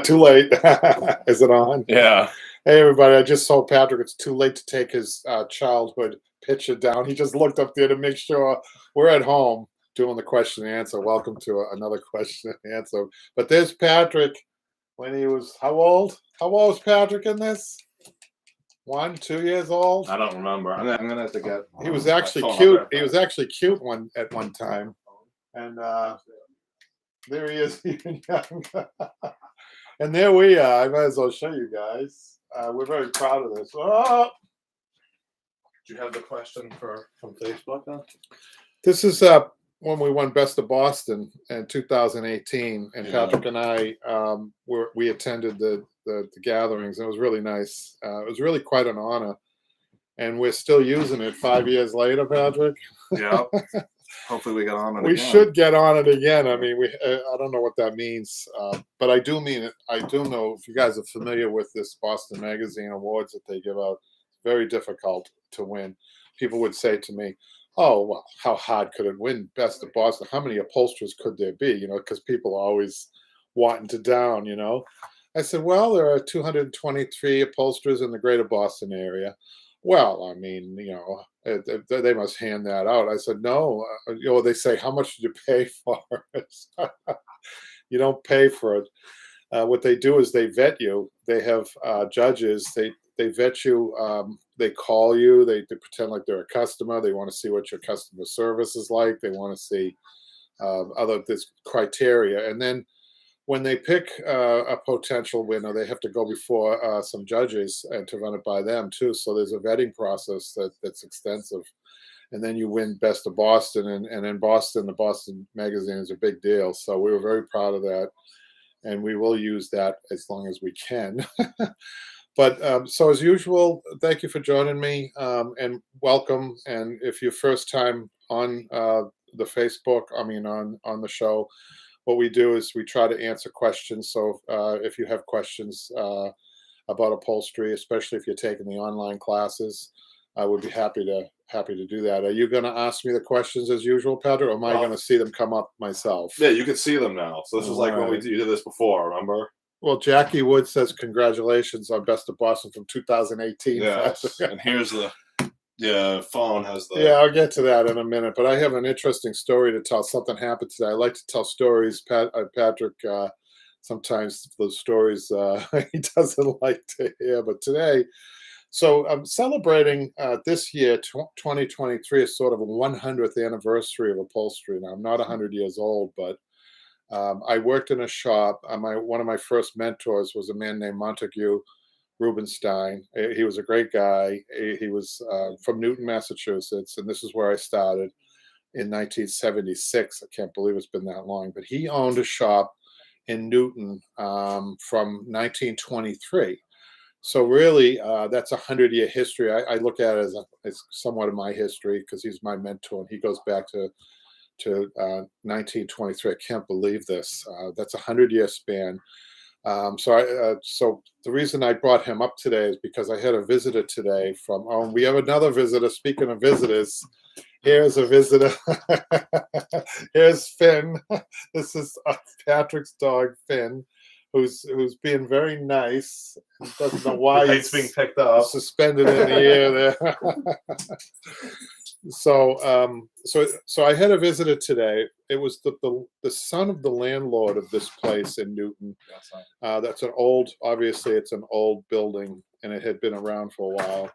Too late. Is it on? Yeah. Hey, everybody. I just told Patrick it's too late to take his childhood picture down. He just looked up there to make sure we're at home doing the question and answer. Welcome to another question and answer. But there's Patrick when he was how old? How old was Patrick in this? 1, 2 years old? I don't remember. I'm gonna have to get. He was actually cute. He was actually cute at one time. And there he is, even younger. And there we are. I might as well show you guys. We're very proud of this. Oh! Do you have the question from Facebook then? This is when we won Best of Boston in 2018, and Patrick and I we attended the gatherings. And it was really nice. It was really quite an honor, and we're still using it 5 years later, Patrick. Yeah. Hopefully we get on it. We should get on it again. I mean, I don't know what that means, but I do mean it. I do know if you guys are familiar with this Boston Magazine Awards that they give out, very difficult to win. People would say to me, "Oh, well, how hard could it win Best of Boston? How many upholsterers could there be?" You know, because people are always wanting to down. You know, I said, "Well, there are 223 upholsterers in the Greater Boston area." Well, I mean, you know, they must hand that out. I said, no. You know, they say, how much did you pay for it? You don't pay for it. What they do is they vet you. They have judges. They vet you. They call you. They pretend like they're a customer. They want to see what your customer service is like. They want to see this criteria. And then when they pick a potential winner, they have to go before some judges and to run it by them too. So there's a vetting process that's extensive, and then you win Best of Boston. And in Boston, the Boston Magazine is a big deal. So we were very proud of that, and we will use that as long as we can. But so as usual, thank you for joining me and welcome. And if you're first time on the Facebook, I mean on the show. What we do is we try to answer questions. So if you have questions about upholstery, especially if you're taking the online classes, I would be happy to do that. Are you going to ask me the questions as usual, Patrick, or am I going to see them come up myself? Yeah, you can see them now. So this was like when you did this before, remember? Well, Jackie Wood says congratulations on Best of Boston from 2018. Yes, and here's the phone has the... Yeah, I'll get to that in a minute, but I have an interesting story to tell. Something happened today. I like to tell stories, Patrick. Sometimes those stories he doesn't like to hear, but today, so I'm celebrating this year, 2023, is sort of a 100th anniversary of upholstery. Now, I'm not 100 years old, but I worked in a shop. One of my first mentors was a man named Montague Rubenstein. He was a great guy. He was from Newton, Massachusetts, and this is where I started in 1976. I can't believe it's been that long, but he owned a shop in Newton from 1923. So really, that's 100-year history. I look at it as somewhat of my history because he's my mentor, and he goes back to 1923. I can't believe this. That's a 100-year span. So the reason I brought him up today is because I had a visitor today from, we have another visitor. Speaking of visitors, here's a visitor. Here's Finn. This is Patrick's dog, Finn, who's being very nice. Doesn't know why he's being picked up, suspended in the air there. So I had a visitor today. It was the son of the landlord of this place in Newton. That's obviously it's an old building, and it had been around for a while.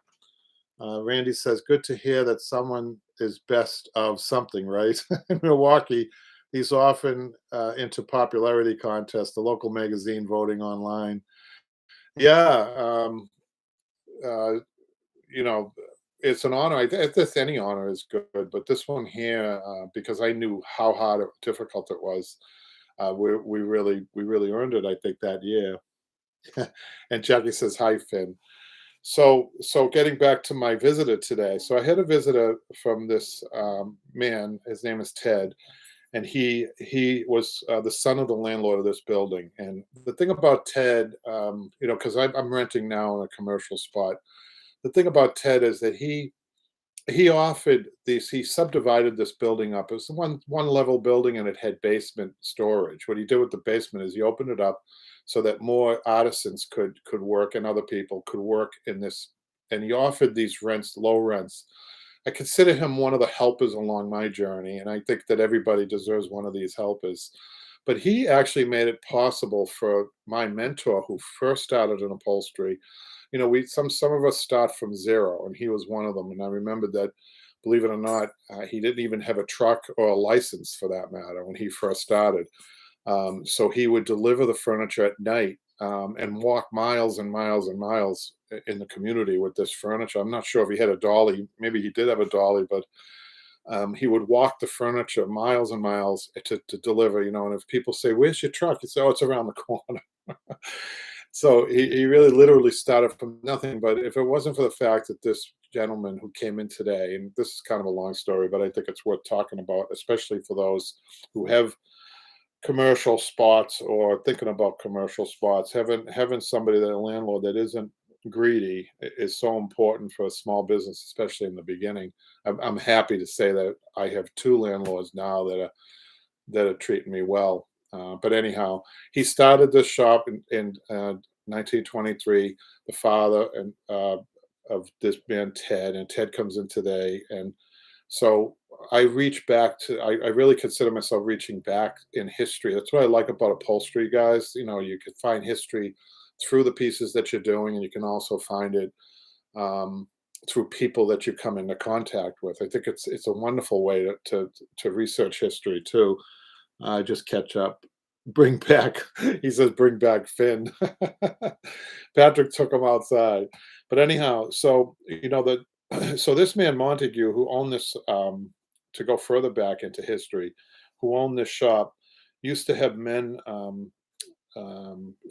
Randy says, good to hear that someone is best of something, right? In Milwaukee, he's often into popularity contests, the local magazine voting online. Yeah, you know, it's an honor. I guess any honor is good, but this one here, because I knew how difficult it was, we really earned it. I think that year. And Jackie says, "Hi, Finn." So getting back to my visitor today. So I had a visitor from this man. His name is Ted, and he was the son of the landlord of this building. And the thing about Ted, because I'm renting now in a commercial spot. The thing about Ted is that he he offered these. He subdivided this building up. It was one level building, and it had basement storage. What he did with the basement is he opened it up so that more artisans could work and other people could work in this. And he offered these rents, low rents. I consider him one of the helpers along my journey, and I think that everybody deserves one of these helpers. But he actually made it possible for my mentor, who first started in upholstery. We some of us start from zero, and he was one of them. And I remember that, believe it or not, he didn't even have a truck or a license for that matter when he first started. So he would deliver the furniture at night, and walk miles and miles and miles in the community with this furniture. I'm not sure if he had a dolly. Maybe he did have a dolly, but he would walk the furniture miles and miles to deliver. And if people say, "Where's your truck?" He said, "Oh, it's around the corner." So he really literally started from nothing. But if it wasn't for the fact that this gentleman who came in today, and this is kind of a long story, but I think it's worth talking about, especially for those who have commercial spots or thinking about commercial spots, having somebody, that a landlord that isn't greedy, is so important for a small business, especially in the beginning. I'm happy to say that I have two landlords now that are treating me well. But anyhow, he started this shop in 1923. The father and of this man Ted, and Ted comes in today, and so I reach back to. I really consider myself reaching back in history. That's what I like about upholstery, guys. You can find history through the pieces that you're doing, and you can also find it um, through people that you come into contact with. I think it's a wonderful way to research history too. Just catch up. Bring back, he says, bring back Finn. Patrick took him outside. But anyhow, so this man Montague, who owned this, to go further back into history, who owned this shop, used to have men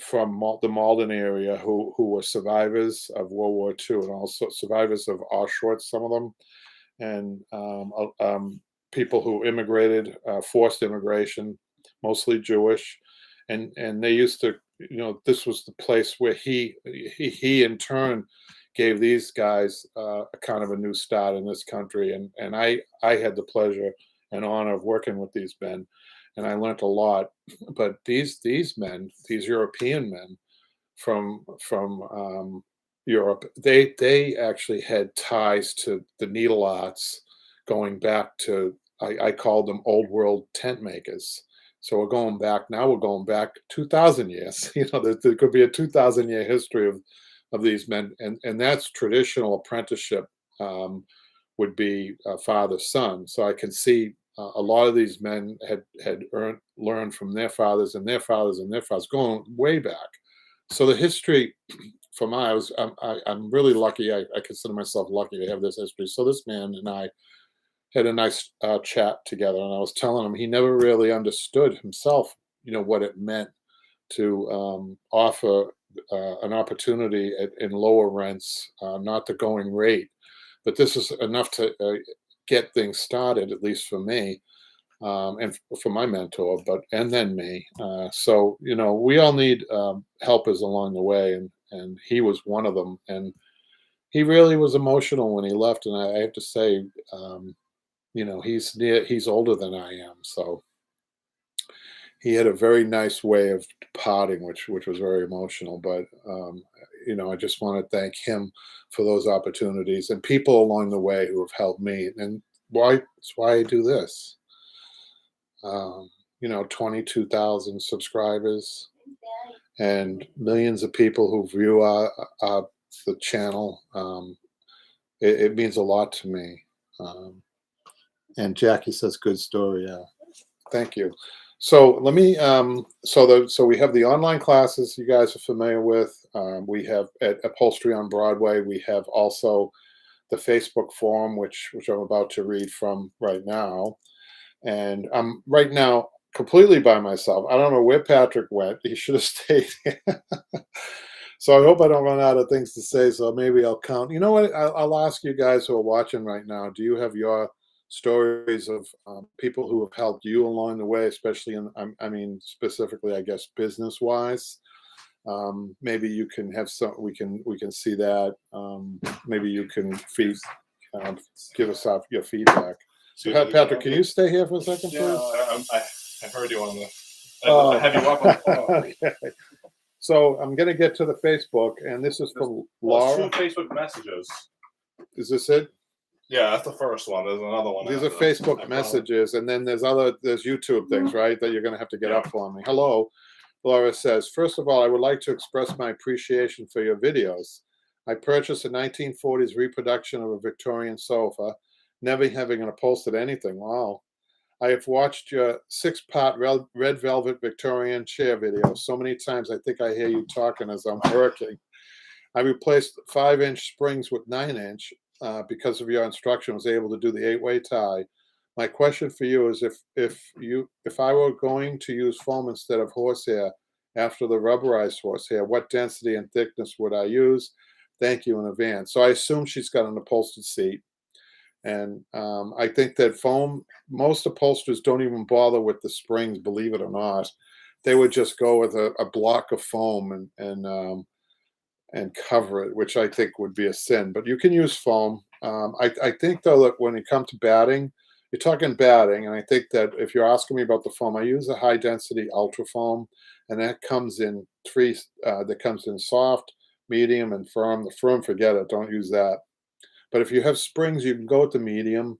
from the Malden area who were survivors of World War II, and also survivors of Auschwitz, some of them, and people who immigrated, forced immigration, mostly Jewish, and they used to, this was the place where he in turn gave these guys a kind of a new start in this country, and I had the pleasure and honor of working with these men, and I learned a lot. But these men, these European men from Europe, they actually had ties to the needle arts going back to, I called them old world tent makers. So we're going back now. We're going back 2,000 years. There could be a 2,000-year history of these men, and that's traditional apprenticeship. Would be father son. So I can see a lot of these men had learned from their fathers and their fathers and their fathers, going way back. So the history for I'm really lucky. I consider myself lucky to have this history. So this man and I had a nice chat together, and I was telling him he never really understood himself, what it meant to offer an opportunity in lower rents, not the going rate, but this is enough to get things started, at least for me, and for my mentor, and then me. So we all need helpers along the way, and he was one of them, and he really was emotional when he left. And I have to say, he's older than I am, so he had a very nice way of departing, which was very emotional. But I just want to thank him for those opportunities and people along the way who have helped me, and it's why I do this. 22,000 subscribers and millions of people who view the channel. It means a lot to me. And Jackie says, "Good story." Yeah, thank you. So let me. So we have the online classes you guys are familiar with. We have at Upholstery on Broadway. We have also the Facebook forum, which I'm about to read from right now. And I'm right now completely by myself. I don't know where Patrick went. He should have stayed here. So I hope I don't run out of things to say. So maybe I'll count. You know what? I'll ask you guys who are watching right now. Do you have your stories of people who have helped you along the way, especially specifically, I guess, business wise? Maybe you can have some. We can see that. Maybe you can feed. give us your feedback. So, Patrick, can you stay here for a second, please? Yeah, I heard you on the. Oh. I have you up on the phone. Okay. So I'm going to get to the Facebook, and this is from Laura. Two Facebook messages. Is this it? Yeah, that's the first one. There's another one. These are Facebook messages, and then there's YouTube things, right, that you're going to have to get up for me. Hello, Laura says, first of all, I would like to express my appreciation for your videos. I purchased a 1940s reproduction of a Victorian sofa, never having upholstered anything. Wow. I have watched your 6-part red velvet Victorian chair video so many times I think I hear you talking as I'm working. I replaced 5-inch springs with 9-inch because of your instruction. Was able to do the 8-way tie. My question for you is if I were going to use foam instead of horsehair after the rubberized horsehair, what density and thickness would I use? Thank you in advance. So I assume she's got an upholstered seat. And I think that foam, most upholsterers don't even bother with the springs, believe it or not. They would just go with a block of foam and cover it, which I think would be a sin. But you can use foam. I think, though, that when it comes to batting, you're talking batting, and I think that if you're asking me about the foam, I use a high-density ultra foam, and that comes in that comes in soft, medium, and firm. The firm, forget it. Don't use that. But if you have springs, you can go with the medium.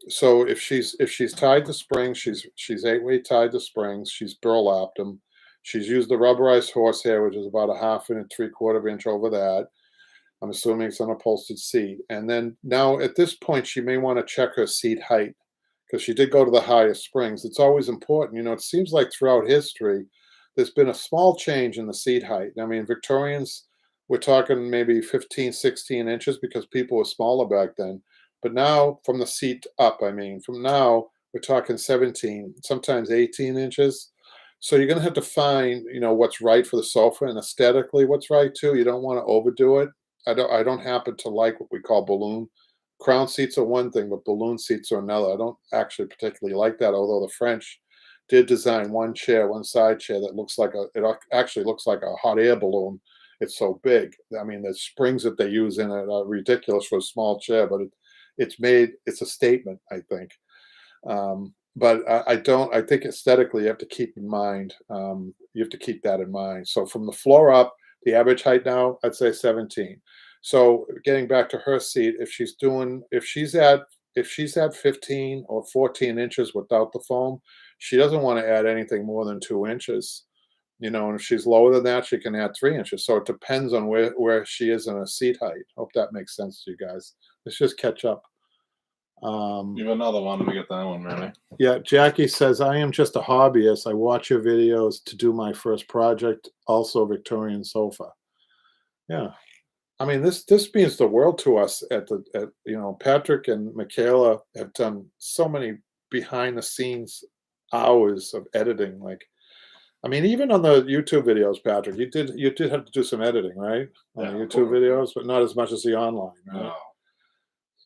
So if she's tied to springs, she's 8-way tied to springs. She's burlapped them. She's used the rubberized horsehair, which is about a 1/2 and 3/4 inch over that. I'm assuming it's an upholstered seat. And then now at this point, she may want to check her seat height because she did go to the highest springs. It's always important. You know, it seems like throughout history, there's been a small change in the seat height. I mean, Victorians, we're talking maybe 15, 16 inches because people were smaller back then. But now from the seat up, from now, we're talking 17, sometimes 18 inches. So you're going to have to find, what's right for the sofa and aesthetically what's right too. You don't want to overdo it. I don't happen to like what we call balloon. Crown seats are one thing, but balloon seats are another. I don't actually particularly like that, although the French did design one side chair that actually looks like a hot air balloon. It's so big. I mean, the springs that they use in it are ridiculous for a small chair, but it's a statement, I think. But I think aesthetically you have to keep in mind, you have to keep that in mind. So from the floor up, the average height now, I'd say 17. So getting back to her seat, if she's at 15 or 14 inches without the foam, she doesn't want to add anything more than 2 inches. And if she's lower than that, she can add 3 inches. So it depends on where she is in her seat height. Hope that makes sense to you guys. Let's just catch up. You have another one. Let me get that one ready. Yeah, Jackie says, I am just a hobbyist. I watch your videos to do my first project, also Victorian sofa. Yeah. I mean, this means the world to us Patrick and Michaela have done so many behind the scenes hours of editing. Even on the YouTube videos, Patrick, you did have to do some editing, right? On the YouTube videos, but not as much as the online, right? No.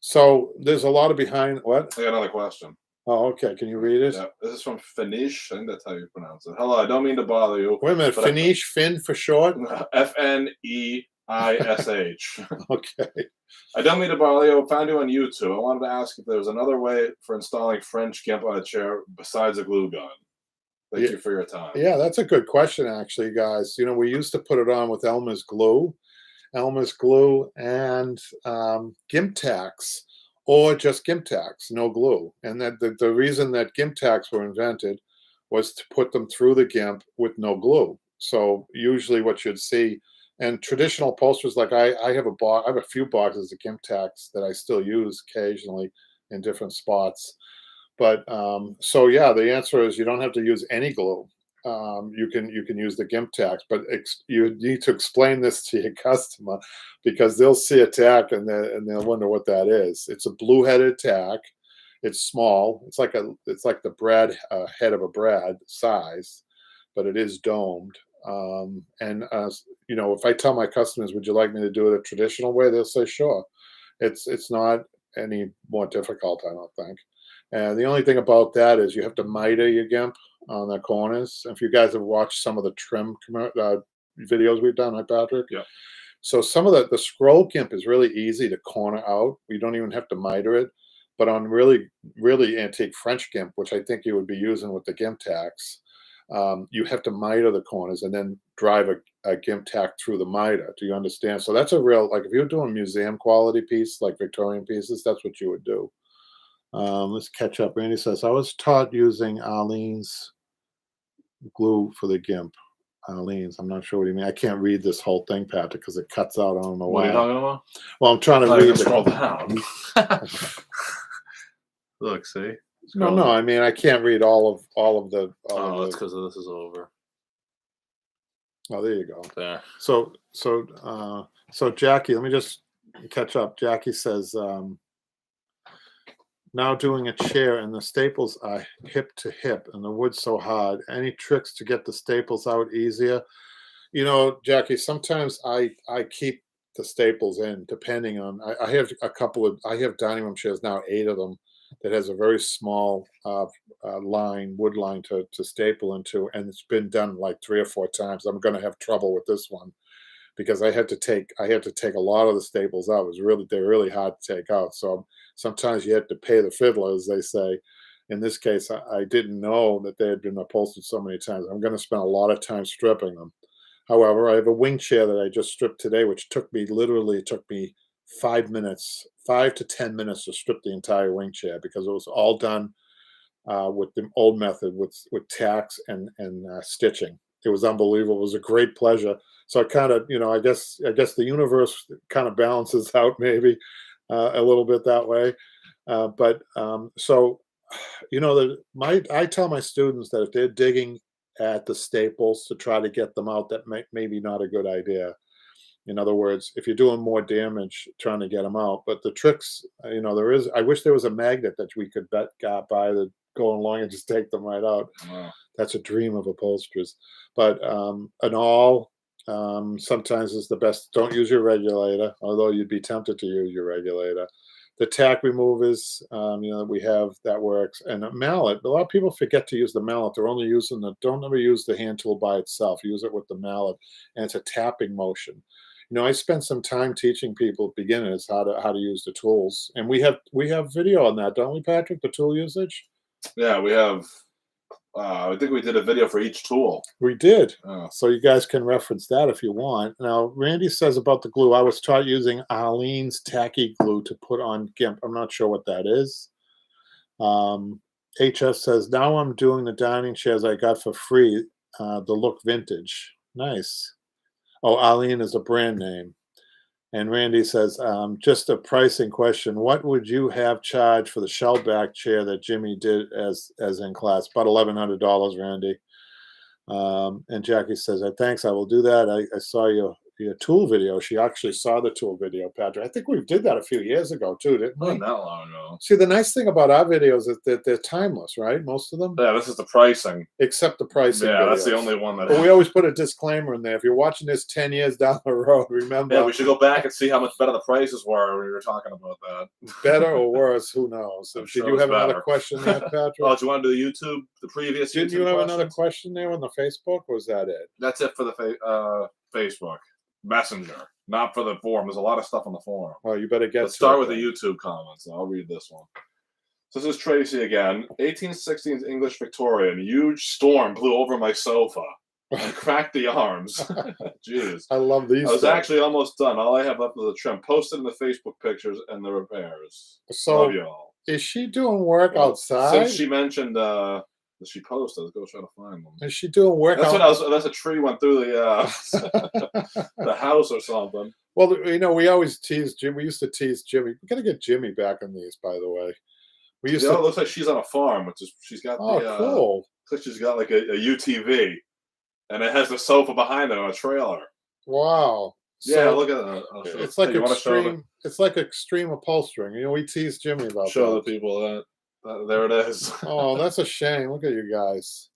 So there's a lot of behind what? I got another question. Oh, okay. Can you read it? Yeah, this is from Finish. I think that's how you pronounce it. Hello, I don't mean to bother you. Wait a minute, Finish, Finn for short? FNEISH. Okay. I don't mean to bother you. I found you on YouTube. I wanted to ask if there was another way for installing French gimp on a chair besides a glue gun. Thank you for your time. Yeah, that's a good question, actually, guys. We used to put it on with Elmer's glue and gimp tacks, or just gimp tacks, no glue. And that the reason that gimp tacks were invented was to put them through the gimp with no glue. So usually what you'd see, and traditional upholsterers, like I have a few boxes of gimp tacks that I still use occasionally in different spots. But so yeah, the answer is you don't have to use any glue. You can use the gimp tacks, but you need to explain this to your customer because they'll see a tack and they'll wonder what that is. It's a blue-headed tack. It's small. It's like the brad head of a brad size, but it is domed. If I tell my customers, "Would you like me to do it a traditional way?" They'll say, "Sure." It's not any more difficult, I don't think. And the only thing about that is you have to miter your gimp on the corners. If you guys have watched some of the trim videos we've done, right, Patrick? Yeah. So some of the scroll gimp is really easy to corner out. You don't even have to miter it. But on really antique French gimp, which I think you would be using with the gimp tacks, you have to miter the corners and then drive a gimp tack through the miter. Do you understand? So that's a real, like if you're doing museum quality piece, like Victorian pieces, that's what you would do. Let's catch up. Randy says, I was taught using Arlene's glue for the gimp. Arlene's, I'm not sure what you mean. I can't read this whole thing, Patrick, because it cuts out. I don't know What why. are you talking about? Well, I'm trying to Oh, read you the scroll down. Look, see? No, I mean I can't read all of the. Oh, that's because this is over. Oh, there you go. There. So Jackie, let me just catch up. Jackie says, now doing a chair and the staples are hip to hip and the wood's so hard. Any tricks to get the staples out easier? You know, Jackie, sometimes I keep the staples in depending on, I have a couple of, I have dining room chairs now, 8 of them, that has a very small wood line to staple into, and it's been done like 3 or 4 times. I'm going to have trouble with this one because I had to take a lot of the staples out. They're really hard to take out. So sometimes you have to pay the fiddler, as they say. In this case, I didn't know that they had been upholstered so many times. I'm going to spend a lot of time stripping them. However, I have a wing chair that I just stripped today, which took me 5 minutes, 5 to 10 minutes to strip the entire wing chair because it was all done with the old method with tacks and stitching. It was unbelievable. It was a great pleasure. So I kind of, I guess the universe kind of balances out maybe a little bit that way. I tell my students that if they're digging at the staples to try to get them out, that maybe not a good idea. In other words, if you're doing more damage trying to get them out, but the tricks, I wish there was a magnet that we could buy that go along and just take them right out. Wow. That's a dream of upholsterers. But an awl sometimes is the best. Don't use your regulator, although you'd be tempted to use your regulator. The tack removers, that we have, that works. And a mallet, a lot of people forget to use the mallet. They're only using don't ever use the hand tool by itself. Use it with the mallet, and it's a tapping motion. I spent some time teaching people, beginners, how to use the tools, and we have video on that, don't we, Patrick? The tool usage. Yeah, we have. I think we did a video for each tool. We did. Oh. So you guys can reference that if you want. Now, Randy says about the glue, I was taught using Arlene's tacky glue to put on GIMP. I'm not sure what that is. HS says, now I'm doing the dining chairs I got for free, the look vintage. Nice. Oh, Arlene is a brand name. And Randy says, just a pricing question. What would you have charged for the shell back chair that Jimmy did as in class? About $1,100, Randy. And Jackie says, thanks, I will do that. I saw your tool video. She actually saw the tool video, Patrick. I think we did that a few years ago too, didn't we? Not that long ago. See, the nice thing about our videos is that they're timeless, right? Most of them. Yeah, this is the pricing. Except the pricing. Yeah, videos. That's the only one that. But we always put a disclaimer in there. If you're watching this 10 years down the road, remember. Yeah, we should go back and see how much better the prices were when we were talking about that. Better or worse, who knows? Did you have another question there, Patrick? Oh, do you want to do the previous? Didn't you have another question there on the Facebook, or was that it? That's it for the Facebook Messenger, not for the forum. There's a lot of stuff on the forum. Oh, you better get. Let's start with the YouTube comments. I'll read this one. So this is Tracy again. 1816's English Victorian. Huge storm blew over my sofa and cracked the arms. Jeez. I love these. I was actually almost done. All I have left is a trim. Posted in the Facebook pictures and the repairs. So, love y'all. Is she doing work outside? Since she mentioned she posted, let's go try to find them. Is she doing work? That's a tree went through the the house or something. Well, we always tease Jim. We used to tease Jimmy. We gotta get Jimmy back on these, by the way. We used to. It looks like she's on a farm, which is she's got. Oh, cool. Looks like she's got like a UTV, and it has the sofa behind it on a trailer. Wow. Yeah, look at that. It's like extreme. It's like extreme upholstering. We tease Jimmy about that. Show the people that. There it is. Oh, that's a shame. Look at you guys.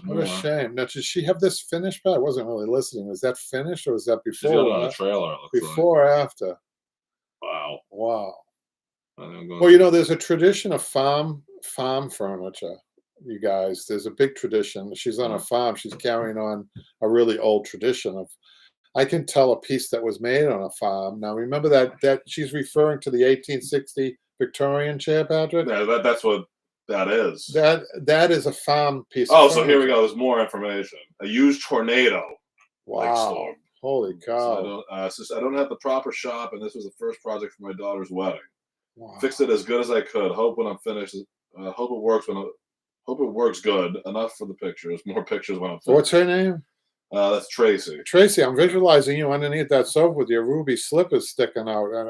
What a shame. Now, did she have this finished? I wasn't really listening. Was that finished or was that before? She's got it on a trailer. Before or after? Wow. Wow. Well, there's a tradition of farm furniture. You guys, there's a big tradition. She's on a farm. She's carrying on a really old tradition I can tell a piece that was made on a farm. Now, remember that she's referring to the 1860 Victorian chair, Patrick? Yeah, that's what that is. That is a farm piece. Oh, of so here we furniture. go. There's more information. A used tornado. Like Wow! storm. Holy So cow! I don't have the proper shop, and this was the first project for my daughter's wedding. Wow. Fixed it as good as I could. Hope when I'm finished, hope it works hope it works good. Enough for the pictures. More pictures when I'm finished. What's her name? That's Tracy. Tracy, I'm visualizing you underneath that sofa with your ruby slippers sticking out, and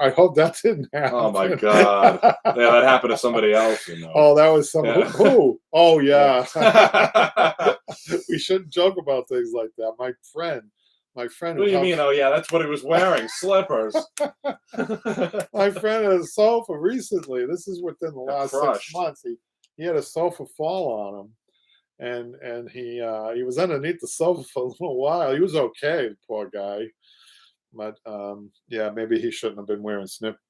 I hope that didn't happen. Oh my God! Yeah, that happened to somebody else. Oh, that was some Yeah. who? Oh yeah. Yeah. We shouldn't joke about things like that. My friend. What do you mean? Oh yeah, that's what he was wearing. Slippers. My friend had a sofa recently. This is within the last 6 crushed. months. He had a sofa fall on him. And he was underneath the sofa for a little while. He was okay, poor guy. But yeah, maybe he shouldn't have been wearing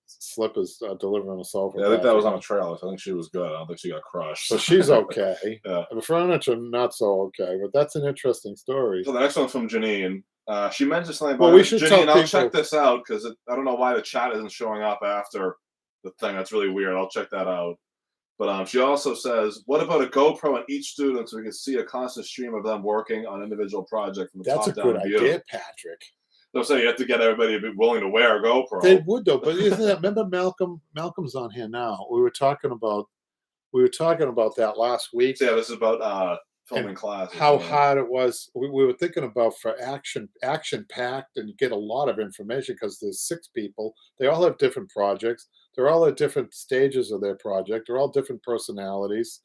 slippers delivering a sofa. Yeah, I think that was on a trailer. So I think she was good. I don't think she got crushed. So she's okay. Yeah. The furniture not so okay, but that's an interesting story. So the next one's from Janine. She mentioned something about Well, we should tell Janine. I'll people- check this out because I don't know why the chat isn't showing up after the thing. That's really weird. I'll check that out. But she also says, "What about a GoPro on each student so we can see a constant stream of them working on individual project from the That's a top down good view?" idea, Patrick. They'll say you have to get everybody to be willing to wear a GoPro. They would though, but isn't that? Remember Malcolm's on here now. We were talking about that last week. So yeah, this is about filming classes. How yeah. hard it was. We were thinking about for action packed, and you get a lot of information because there's 6 people. They all have different projects. They're all at different stages of their project. They're all different personalities.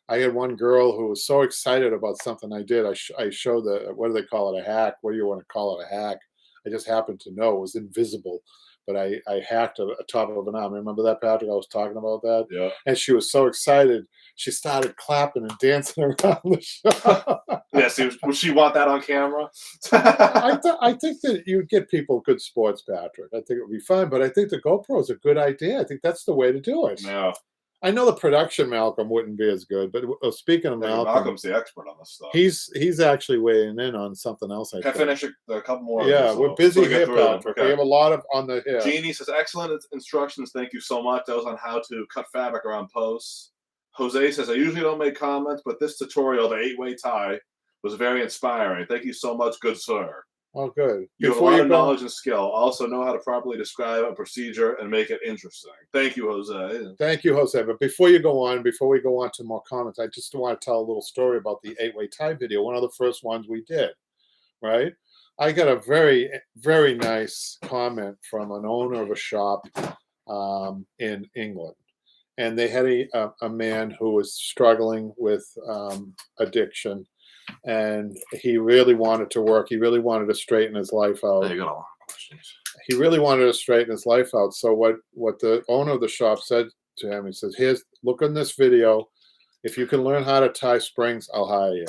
I had one girl who was so excited about something I did. I showed what do they call it, a hack? What do you want to call it, a hack? I just happened to know it was invisible, but I hacked a top of an arm. Remember that, Patrick? I was talking about that. Yeah. And she was so excited, she started clapping and dancing around the shop. Yeah. See, would she want that on camera? I think that you get people good sports, Patrick. I think it would be fun, but I think the GoPro is a good idea. I think that's the way to do it. Yeah. I know the production, Malcolm, wouldn't be as good, but speaking of Malcolm, Malcolm's the expert on this stuff. he's actually weighing in on something else. I Can I think. finish a couple more? Yeah, we're busy We'll get here, through them. Patrick. Okay. We have a lot of on the here. Jeannie says, "Excellent instructions. Thank you so much. That was on how to cut fabric around posts." Jose says, "I usually don't make comments, but this tutorial, the 8-way tie, was very inspiring. Thank you so much, good sir. Oh, good. You have a lot of knowledge and skill. Also know how to properly describe a procedure and make it interesting." Thank you, Jose. Thank you, Jose. But before we go on to more comments, I just want to tell a little story about the 8-way tie video. One of the first ones we did, right? I got a very, very nice comment from an owner of a shop in England. And they had a man who was struggling with addiction. And he really wanted to work. He really wanted to straighten his life out. You got a lot of questions. He really wanted to straighten his life out. So what the owner of the shop said to him, he says, look in this video. If you can learn how to tie springs, I'll hire you.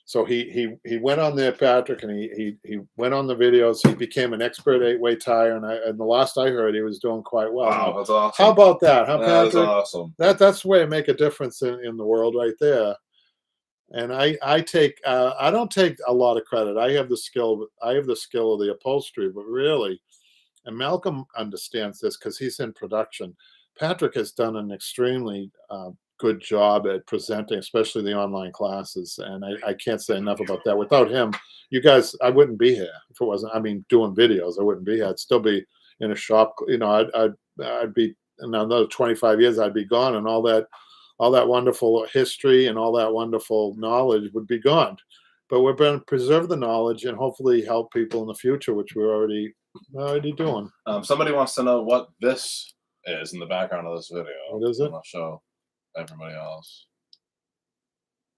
So he went on there, Patrick, and he went on the videos. He became an expert 8-way tire, and the last I heard, he was doing quite well. Wow, that's awesome. How about that, huh, That is Patrick? awesome. That's the way to make a difference in the world, right there. And I don't take a lot of credit. I have the skill of the upholstery, but really, and Malcolm understands this because he's in production. Patrick has done an extremely good job at presenting, especially the online classes. And I can't say enough about that. Without him, you guys, I wouldn't be here if it wasn't. I mean, doing videos, I wouldn't be here. I'd still be in a shop. You know, I'd be in another 25 years. I'd be gone, and all that wonderful history and all that wonderful knowledge would be gone. But we're going to preserve the knowledge and hopefully help people in the future, which we're already doing. Somebody wants to know what this is in the background of this video. What is it? And I'll show everybody else.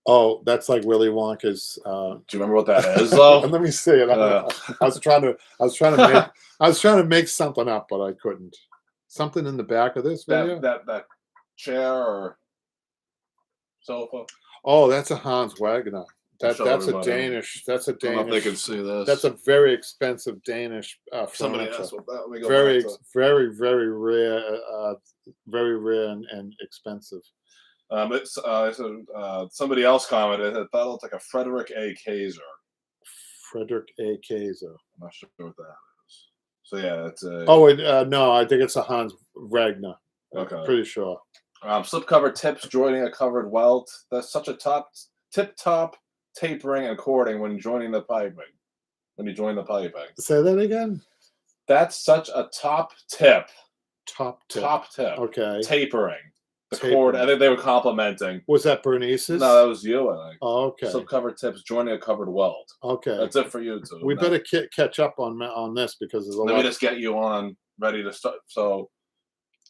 Oh, that's like Willy Wonka's. Do you remember what that is, though? Let me see it. I was trying to make something up, but I couldn't. Something in the back of this video. That chair or sofa. Oh, that's a Hans Wagner. That's a everybody. Danish. That's a I don't know if they Danish. can see this. That's a very expensive Danish Somebody furniture. asked what that. Let me go Very, back to- very, very rare and expensive. Somebody else commented. I thought it looked like a Frederick A. Kaiser. Frederick A. Kaiser. I'm not sure what that is. So yeah, it's a Oh, no, I think it's a Hans Ragnar. okay. Pretty sure. Slipcover tips joining a covered welt. That's such a tip-top tapering and cording when joining the piping. When you join the piping. Say that again. That's such a top tip. Top tip. Top tip. Okay. Tapering. The Tapering. cord. I think they were complimenting. Was that Bernice's? No, that was you, I think. Oh, okay. Slipcover tips joining a covered welt. Okay. That's it for you two. We better catch up on this because there's a lot. Let me just get you on ready to start. So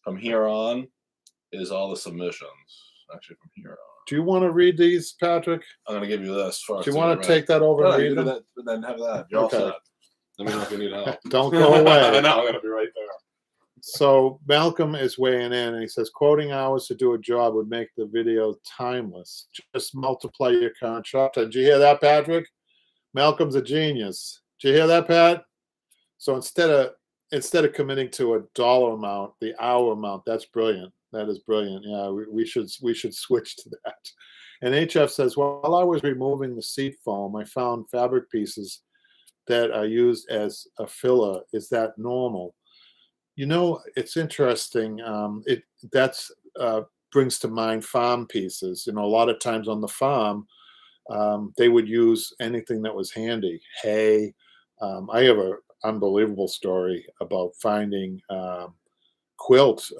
from here on is all the submissions. Actually, from here on. Do you want to read these, Patrick? I'm going to give you this first. Do you want to take that over and read them? That, then have that. You're Okay. all set. Let me know if you need help. Don't go away. I know, I'm going to be right there. So Malcolm is weighing in, and he says, quoting hours to do a job would make the video timeless. Just multiply your current shop time. Did you hear that, Patrick? Malcolm's a genius. Did you hear that, Pat? So instead of committing to a dollar amount, the hour amount, that's brilliant. That is brilliant. Yeah, we should switch to that. And HF says, while I was removing the seat foam, I found fabric pieces that are used as a filler. Is that normal? You know, it's interesting. Brings to mind farm pieces. You know, a lot of times on the farm, they would use anything that was handy. Hay. I have an unbelievable story about finding quilt.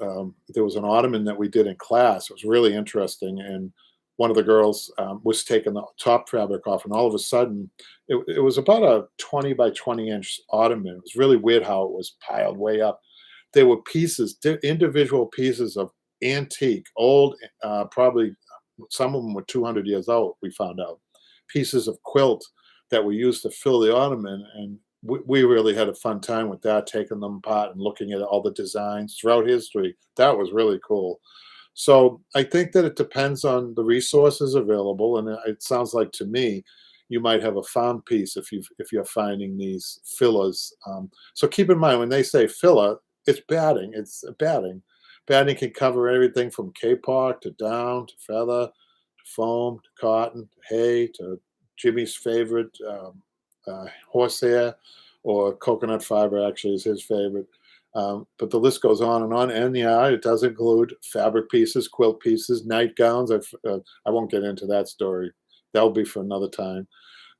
There was an ottoman that we did in class. It was really interesting, and one of the girls was taking the top fabric off, and all of a sudden, it was about a 20 by 20 inch ottoman. It was really weird how it was piled way up. There were pieces, individual pieces of antique, old, probably some of them were 200 years old, we found out. Pieces of quilt that were used to fill the ottoman, and we really had a fun time with that, taking them apart and looking at all the designs throughout history. That was really cool. So I think that it depends on the resources available, and it sounds like to me, you might have a farm piece if you're finding these fillers. So keep in mind when they say filler, it's batting. It's batting. Batting can cover everything from kapok to down to feather to foam to cotton to hay to Jimmy's favorite horsehair, or coconut fiber actually is his favorite. But the list goes on and on. And yeah, it does include fabric pieces, quilt pieces, nightgowns. I won't get into that story. That'll be for another time.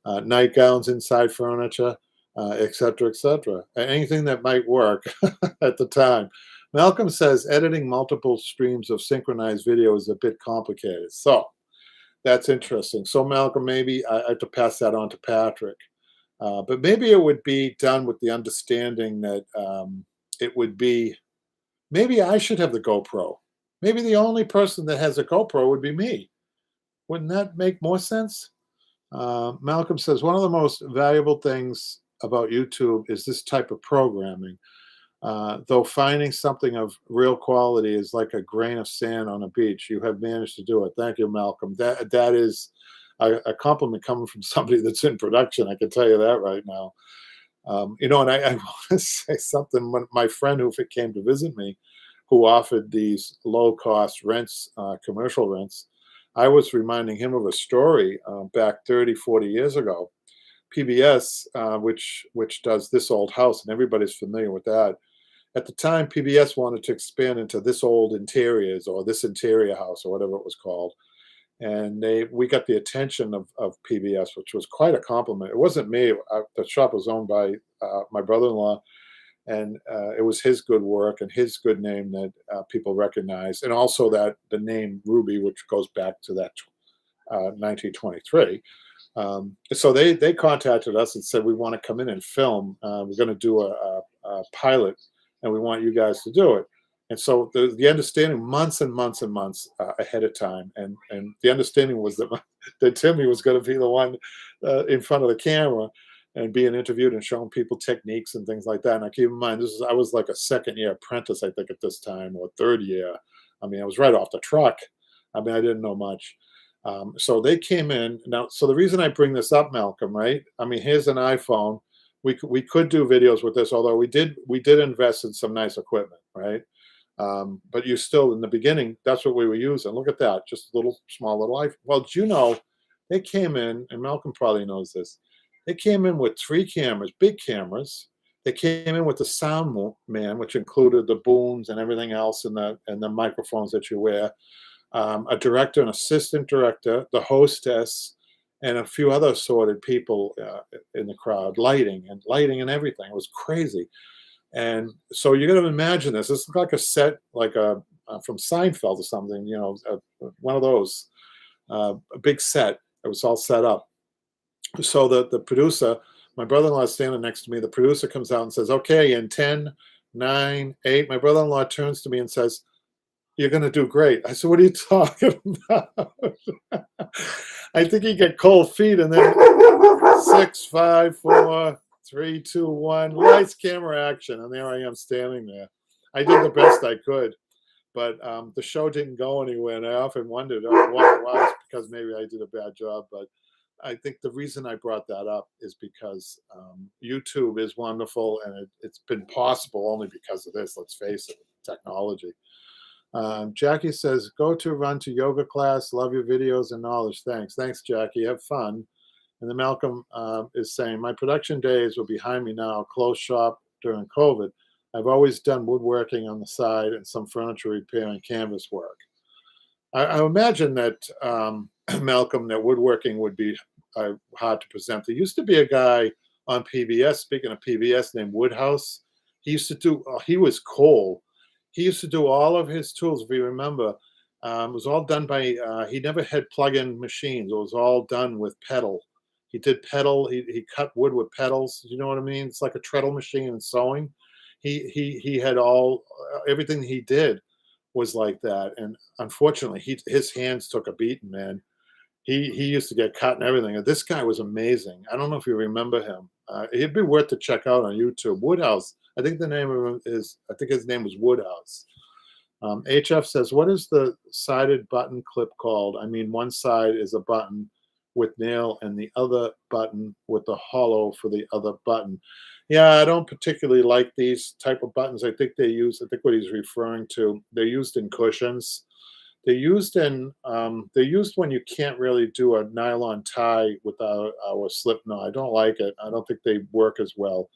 Nightgowns, inside furniture, et cetera, et cetera. Anything that might work at the time. Malcolm says editing multiple streams of synchronized video is a bit complicated. So that's interesting. So Malcolm, maybe I have to pass that on to Patrick. But maybe it would be done with the understanding that it would be, maybe I should have the GoPro. Maybe the only person that has a GoPro would be me. Wouldn't that make more sense? Malcolm says, one of the most valuable things about YouTube is this type of programming. Though finding something of real quality is like a grain of sand on a beach, you have managed to do it. Thank you, Malcolm. That is a compliment coming from somebody that's in production. I can tell you that right now. You know, and I want to say something. When my friend who came to visit me, who offered these low-cost rents, commercial rents, I was reminding him of a story back 30, 40 years ago. PBS, which does This Old House, and everybody's familiar with that. At the time, PBS wanted to expand into This Old Interiors or This Interior House or whatever it was called. And we got the attention of PBS, which was quite a compliment. It wasn't me. The shop was owned by my brother-in-law, and it was his good work and his good name that people recognized, and also that the name Ruby, which goes back to that 1923. So they contacted us and said, we want to come in and film. We're going to do a pilot, and we want you guys to do it. And so the understanding months and months and months ahead of time, and the understanding was that Timmy was going to be the one in front of the camera and being interviewed and showing people techniques and things like that. And I keep in mind, I was like a second year apprentice, I think, at this time, or third year. I mean, I was right off the truck. I mean, I didn't know much. So they came in. Now, so the reason I bring this up, Malcolm, right? I mean, here's an iPhone. We could do videos with this, although we did invest in some nice equipment, right? But you still, in the beginning, that's what we were using. Look at that, just a small little iPhone. Well, did you know, they came in, and Malcolm probably knows this. They came in with 3 cameras, big cameras. They came in with the man, which included the booms and everything else, and the microphones that you wear. A director, an assistant director, the hostess, and a few other assorted people in the crowd. Lighting and everything. It was crazy. And so you got to imagine this. This is like a set, like a from Seinfeld or something. One of those, a big set. It was all set up. So the producer, my brother-in-law is standing next to me. The producer comes out and says, "Okay, in 10, 9, 8." My brother-in-law turns to me and says, "You're going to do great." I said, "What are you talking about?" I think he got cold feet, and then 6, 5, 4, 3, 2, 1, lights, camera, action, and there I am standing there. I did the best I could, but the show didn't go anywhere, and I often wondered what it was, because maybe I did a bad job. But I think the reason I brought that up is because YouTube is wonderful, and it's been possible only because of this. Let's face it, technology. Jackie says, "Go to run to yoga class. Love your videos and knowledge. Thanks." Thanks, Jackie. Have fun. And then Malcolm is saying, "My production days are behind me now. Closed shop during COVID. I've always done woodworking on the side and some furniture repair and canvas work." I imagine that, Malcolm, that woodworking would be hard to present. There used to be a guy on PBS, speaking of PBS, named Woodhouse. He used to do, he was cool. He used to do all of his tools, if you remember. It was all done by, he never had plug-in machines. It was all done with pedal. He did pedal, he cut wood with pedals. You know what I mean? It's like a treadle machine and sewing. He had everything he did was like that. And unfortunately, his hands took a beating, man. He used to get cut and everything. And this guy was amazing. I don't know if you remember him. He'd be worth to check out on YouTube. Woodhouse. I think the name of him is. I think his name was Woodhouse. HF says, "What is the sided button clip called? I mean, one side is a button with nail and the other button with the hollow for the other button." Yeah, I don't particularly like these type of buttons. I think what he's referring to, they're used in cushions. They're used when you can't really do a nylon tie without our slip knot. I don't like it. I don't think they work as well.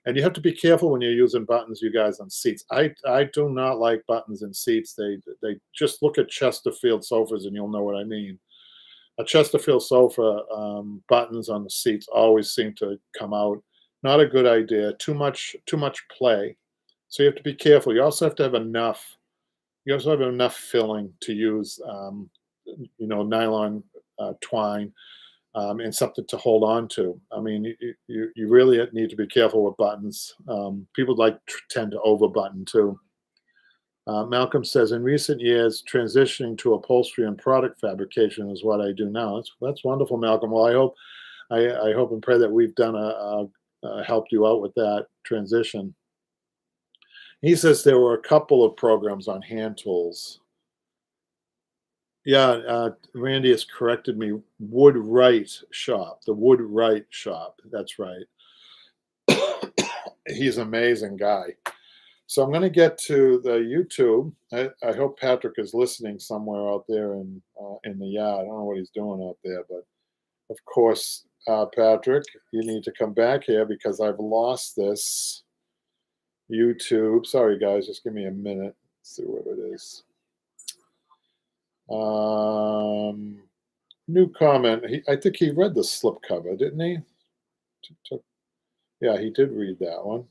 And you have to be careful when you're using buttons, you guys, on seats. I do not like buttons in seats. They just look at Chesterfield sofas and you'll know what I mean. A Chesterfield sofa, buttons on the seats always seem to come out. Not a good idea. Too much play. So you have to be careful. You also have to have enough. You also have enough filling to use, nylon twine, and something to hold on to. I mean, you really need to be careful with buttons. People tend to over button too. Malcolm says, "In recent years, transitioning to upholstery and product fabrication is what I do now." That's wonderful, Malcolm. Well, I hope and pray that we've done helped you out with that transition. He says there were a couple of programs on hand tools. Yeah, Randy has corrected me. Woodwright Shop, the Woodwright Shop. That's right. He's an amazing guy. So I'm going to get to the YouTube. I hope Patrick is listening somewhere out there in the yard. I don't know what he's doing out there, but of course, Patrick, you need to come back here because I've lost this YouTube. Sorry, guys, just give me a minute. Let's see what it is. New comment. I think he read the slipcover, didn't he? Yeah, he did read that one.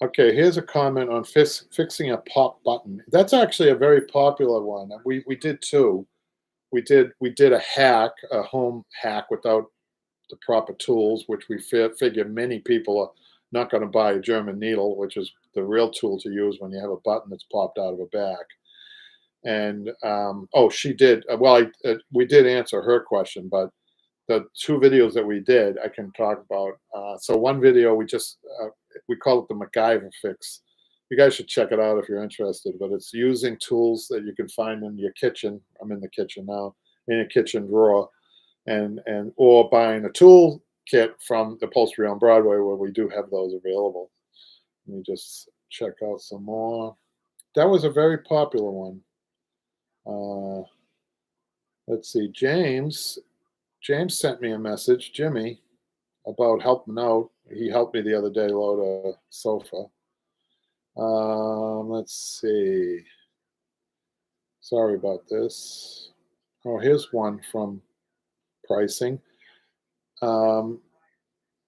Okay, here's a comment on fixing a pop button. That's actually a very popular one. We did too. We did a home hack without the proper tools, which we figure many people are not going to buy a German needle, which is the real tool to use when you have a button that's popped out of a back. And she did. We did answer her question, but the 2 videos that we did, I can talk about. So one video we call it the MacGyver fix. You guys should check it out if you're interested. But it's using tools that you can find in your kitchen. I'm in the kitchen now, in a kitchen drawer, or buying a tool kit from the Upholstery on Broadway, where we do have those available. Let me just check out some more. That was a very popular one. Let's see, James James sent me a message, Jimmy, about helping out. He helped me the other day load a sofa. Let's see. Sorry about this. Oh, here's one from pricing. Um,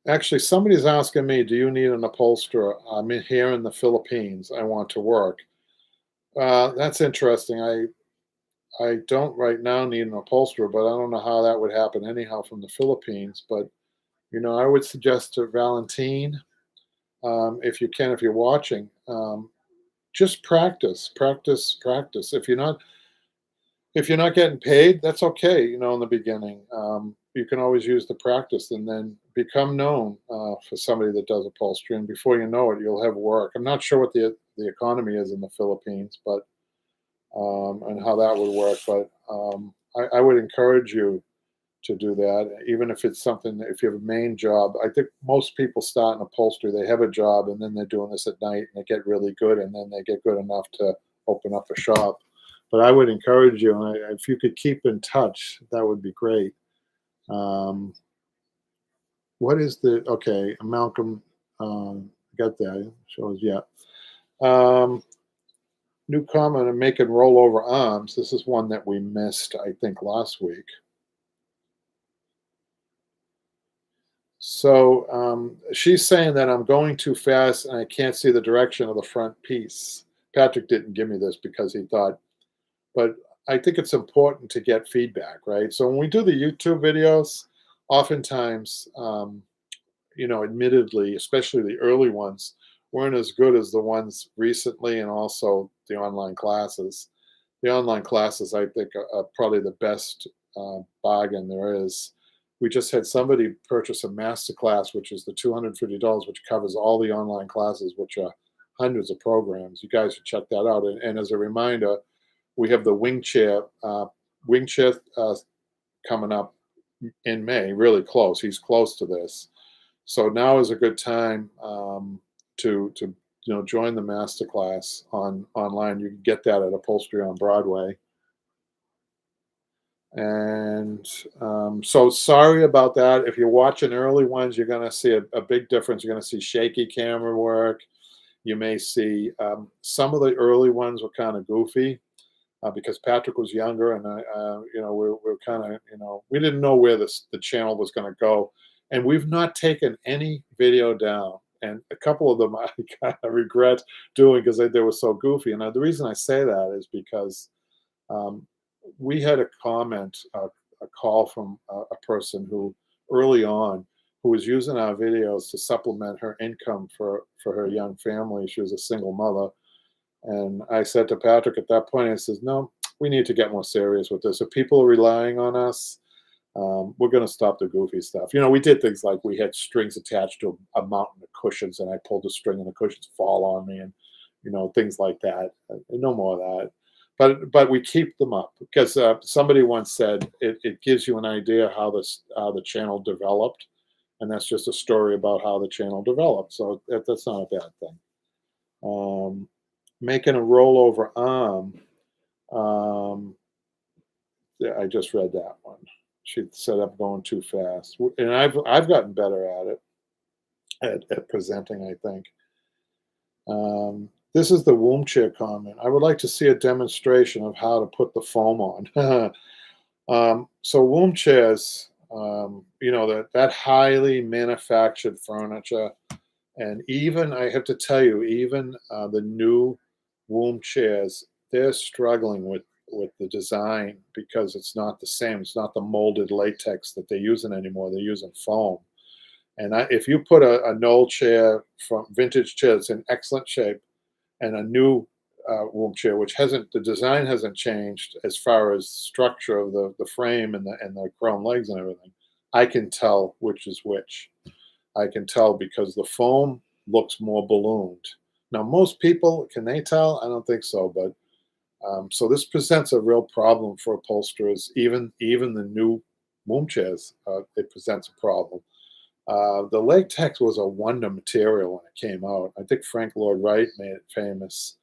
Actually, somebody's asking me, do you need an upholsterer? I'm here in the Philippines. I want to work. That's interesting. I don't right now need an upholsterer, but I don't know how that would happen anyhow from the Philippines. But I would suggest to Valentine, if you can, if you're watching, just practice, practice, practice. If you're not getting paid, that's okay. In the beginning, you can always use the practice and then become known for somebody that does upholstery. And before you know it, you'll have work. I'm not sure what the economy is in the Philippines, but and how that would work. But I would encourage you to do that, even if it's something that if you have a main job. I think most people start in upholstery, they have a job and then they're doing this at night and they get really good and then they get good enough to open up a shop. But I would encourage you, and if you could keep in touch, that would be great. Um, what is the okay? Malcolm got that. Shows yeah. Um, New comment on making rollover arms. This is one that we missed, I think, last week. So she's saying that I'm going too fast and I can't see the direction of the front piece. Patrick didn't give me this because he thought, but I think it's important to get feedback, right? So when we do the YouTube videos, oftentimes, admittedly, especially the early ones, weren't as good as the ones recently and also the online classes. The online classes, I think, are probably the best bargain there is. We just had somebody purchase a master class, which is the $250, which covers all the online classes, which are hundreds of programs. You guys should check that out. And as a reminder, we have the wing chair coming up in May, really close. He's close to this. So now is a good time to join the master class online. You can get that at Upholstery on Broadway. And so sorry about that. If you're watching early ones, you're going to see a big difference. You're going to see shaky camera work. You may see some of the early ones were kind of goofy because Patrick was younger, and we're kind of we didn't know where the channel was going to go, and we've not taken any video down. And a couple of them I kind of regret doing because they were so goofy. And the reason I say that is because um, we had a comment, a call from a person who early on who was using our videos to supplement her income for her young family. She was a single mother, and I said to Patrick at that point, I says, "No, we need to get more serious with this. If people are relying on us, we're going to stop the goofy stuff." We did things like we had strings attached to a mountain of cushions, and I pulled the string, and the cushions fall on me, and things like that. No more of that. But we keep them up because somebody once said it gives you an idea how the channel developed, and that's just a story about how the channel developed. So that's not a bad thing. Making a rollover arm. Yeah, I just read that one. She said I'm going too fast, and I've gotten better at it at presenting. I think. This is the womb chair comment. I would like to see a demonstration of how to put the foam on. So womb chairs, that highly manufactured furniture, and even I have to tell you, even the new womb chairs, they're struggling with the design because it's not the same. It's not the molded latex that they're using anymore. They're using foam. And if you put an old chair from vintage chair that's in excellent shape and a new womb chair, which the design hasn't changed as far as structure of the frame and the chrome legs and everything, I can tell which is which. I can tell because the foam looks more ballooned. Now, most people, can they tell? I don't think so. But so this presents a real problem for upholsterers. Even the new womb chairs, it presents a problem. The latex was a wonder material when it came out. I think Frank Lloyd Wright made it famous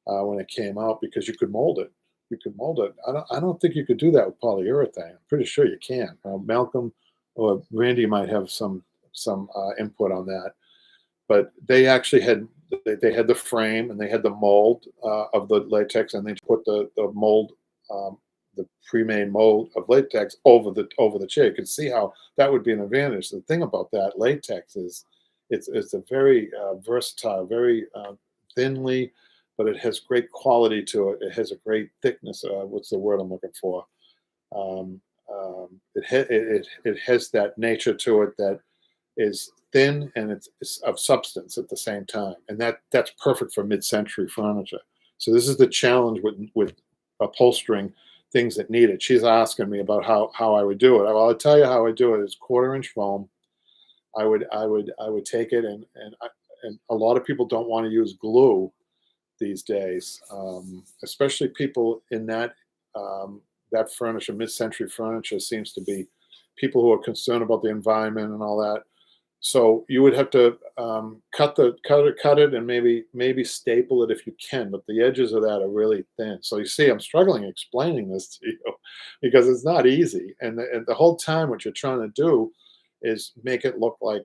when it came out because you could mold it. you could mold it. I don't think you could do that with polyurethane. I'm pretty sure you can. Malcolm or Randy might have some input on that, but they actually had they had the frame and they had the mold of the latex, and they put the mold, um, the pre-made mold of latex over the chair. You can see how that would be an advantage. The thing about that latex is it's a very versatile, very thinly, but it has great quality to it. It has a great thickness. What's the word I'm looking for? Um, it has that nature to it that is thin and it's of substance at the same time, and that's perfect for mid-century furniture. So this is the challenge with upholstering things that need it. She's asking me about how I would do it. Well, I'll tell you how I do it. Is quarter-inch foam. I would take it, and a lot of people don't want to use glue these days, especially people in that furniture, mid-century furniture, seems to be people who are concerned about the environment and all that. So you would have to cut it, and maybe staple it if you can, but the edges of that are really thin. So you see, I'm struggling explaining this to you because it's not easy, and the whole time what you're trying to do is make it look like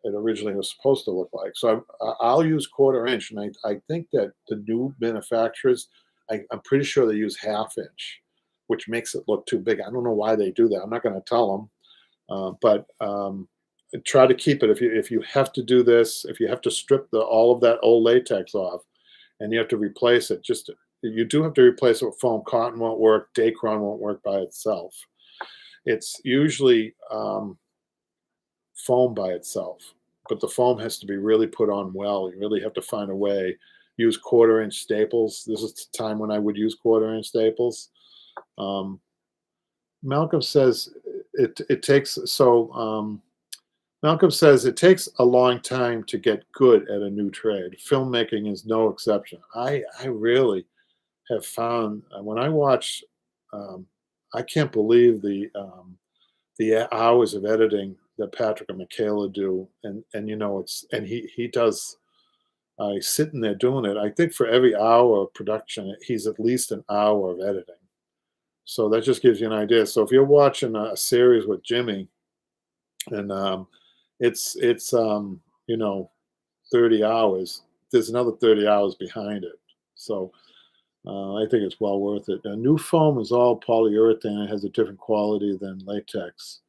it originally was supposed to look like. So I'll use quarter-inch, and I think that the new manufacturers, I'm pretty sure they use half-inch, which makes it look too big. I don't know why they do that. I'm not going to tell them, but try to keep it. If you have to do this, if you have to strip all of that old latex off, and you have to replace it, just you do have to replace it with foam. Cotton won't work. Dacron won't work by itself. It's usually foam by itself, but the foam has to be really put on well. You really have to find a way. Use quarter-inch staples. This is the time when I would use quarter-inch staples. Um, Malcolm says it takes so. Malcolm says it takes a long time to get good at a new trade. Filmmaking is no exception. I really have found when I watch, um, I can't believe the hours of editing that Patrick and Michaela do, and it's and he does. He's sitting there doing it. I think for every hour of production, he's at least an hour of editing. So that just gives you an idea. So if you're watching a series with Jimmy, and it's 30 hours, there's another 30 hours behind it. So I think it's well worth it. A new foam is all polyurethane. It has a different quality than latex.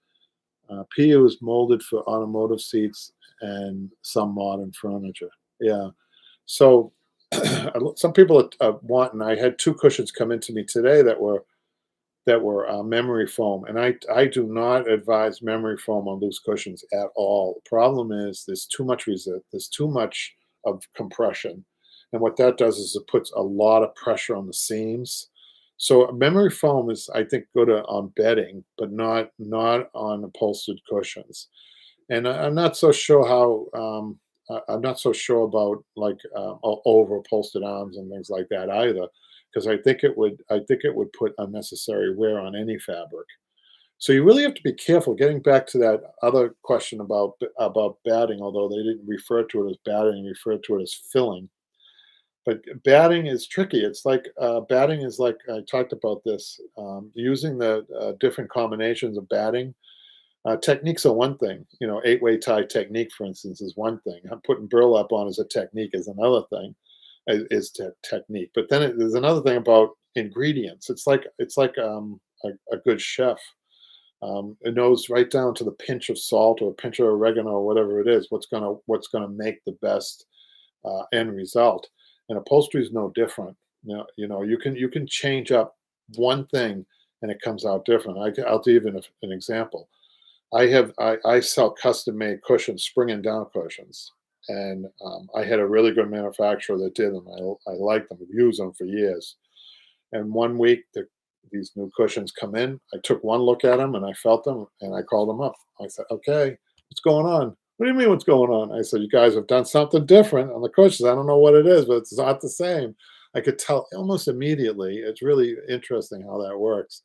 PU is molded for automotive seats and some modern furniture. Yeah. So some people want, and I had two cushions come into me today that were memory foam, and I do not advise memory foam on loose cushions at all. The problem is there's too much resist, there's too much of compression, and what that does is it puts a lot of pressure on the seams. So memory foam is, I think, good on bedding, but not on upholstered cushions. And I'm not so sure how. I'm not so sure about like over upholstered arms and things like that either, because I think it would put unnecessary wear on any fabric. So you really have to be careful. Getting back to that other question about batting, although they didn't refer to it as batting, referred to it as filling. But batting is tricky. It's like batting is like I talked about this using the different combinations of batting. Techniques are one thing. Eight-way tie technique, for instance, is one thing. Putting burlap on as a technique is another thing. Is technique. But then there's another thing about ingredients. It's like a good chef. It knows right down to the pinch of salt or a pinch of oregano or whatever it is. What's gonna make the best end result. And upholstery is no different. You can change up one thing and it comes out different. I'll give you an example. I sell custom made cushions, spring and down cushions, and I had a really good manufacturer that did them. I like them. I've used them for years. And one week these new cushions come in. I took one look at them and I felt them and I called them up. I said, "Okay, what's going on?" "What do you mean what's going on?" I said, "You guys have done something different on the cushions. I don't know what it is, but it's not the same." I could tell almost immediately. It's really interesting how that works.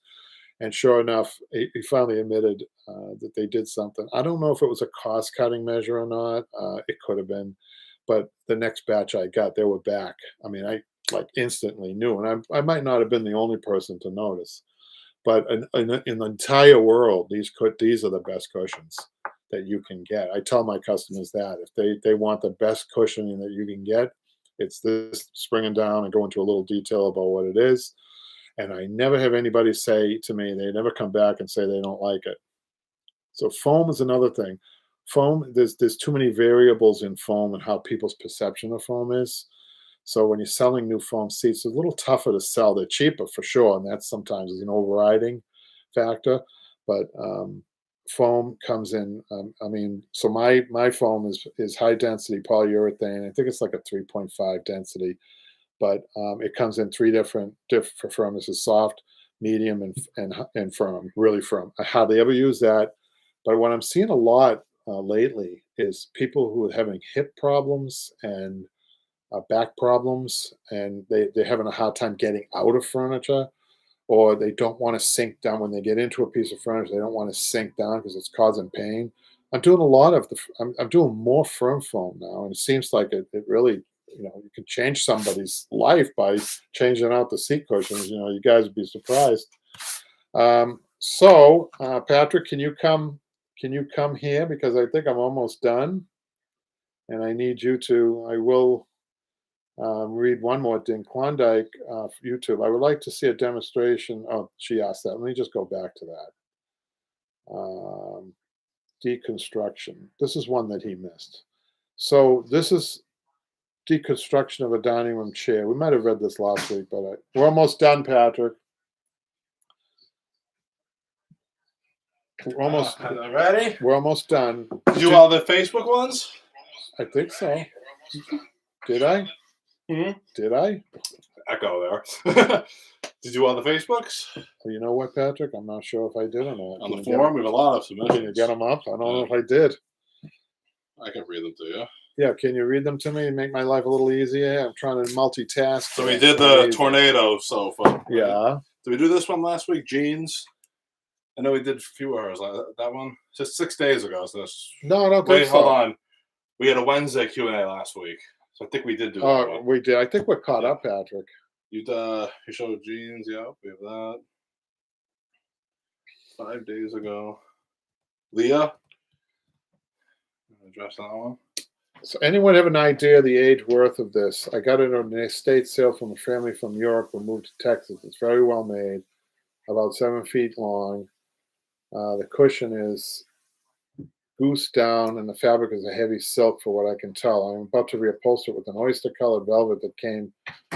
And sure enough, he finally admitted that they did something. I don't know if it was a cost cutting measure or not. It could have been, but the next batch I got, they were back. I mean, like instantly new. And I might not have been the only person to notice, but in the entire world, these are the best cushions that you can get. I tell my customers that if they want the best cushioning that you can get, it's this spring and down, and go into a little detail about what it is. And I never have anybody say to me, they never come back and say they don't like it. So foam is another thing. Foam, there's too many variables in foam and how people's perception of foam is. So when you're selling new foam seats, it's a little tougher to sell. They're cheaper for sure, and that sometimes is an overriding factor. But foam comes in. I mean, so my foam is high density polyurethane. I think it's like a 3.5 density, but it comes in three different firmnesses: soft, medium, and firm. Really firm. I hardly ever use that, but what I'm seeing a lot lately is people who are having hip problems and back problems, and they're having a hard time getting out of furniture, or they don't want to sink down when they get into a piece of furniture. They don't want to sink down because it's causing pain. I'm doing a lot of I'm doing more firm foam now, and it seems like it really, you can change somebody's life by changing out the seat cushions. You guys would be surprised. Patrick, can you come? Can you come here, because I think I'm almost done, and I need you to. I will read one more thing. Klondike YouTube. I would like to see a demonstration. Oh, she asked that. Let me just go back to that. Deconstruction. This is one that he missed. So this is deconstruction of a dining room chair. We might have read this last week, but we're almost done, Patrick. We're almost ready. We're almost done. Do all the Facebook ones? I think so. Did I? Mm-hmm. Did I? Echo there. Did you do all the Facebooks? Well, you know what, Patrick? I'm not sure if I did or not. On the forum, we have a lot of submissions. Can you get them up? I don't know if I did. I can read them to you. Yeah, can you read them to me and make my life a little easier? I'm trying to multitask. So we did the tornado sofa. Right? Yeah. Did we do this one last week? Jeans. I know we did a few hours. That one just 6 days ago. So that's... No, I don't Wait, think so. hold on. We had a Wednesday Q&A last week, so I think we did do that. Oh, we did. I think we're caught up, Patrick. You showed jeans. Yeah, we have that. 5 days ago. Leah, address that one. So anyone have an idea of the age worth of this? I got it on an estate sale from a family from Europe who moved to Texas. It's very well made, about 7 feet long. The cushion is goose down, and the fabric is a heavy silk for what I can tell. I'm about to reupholster it with an oyster-colored velvet that came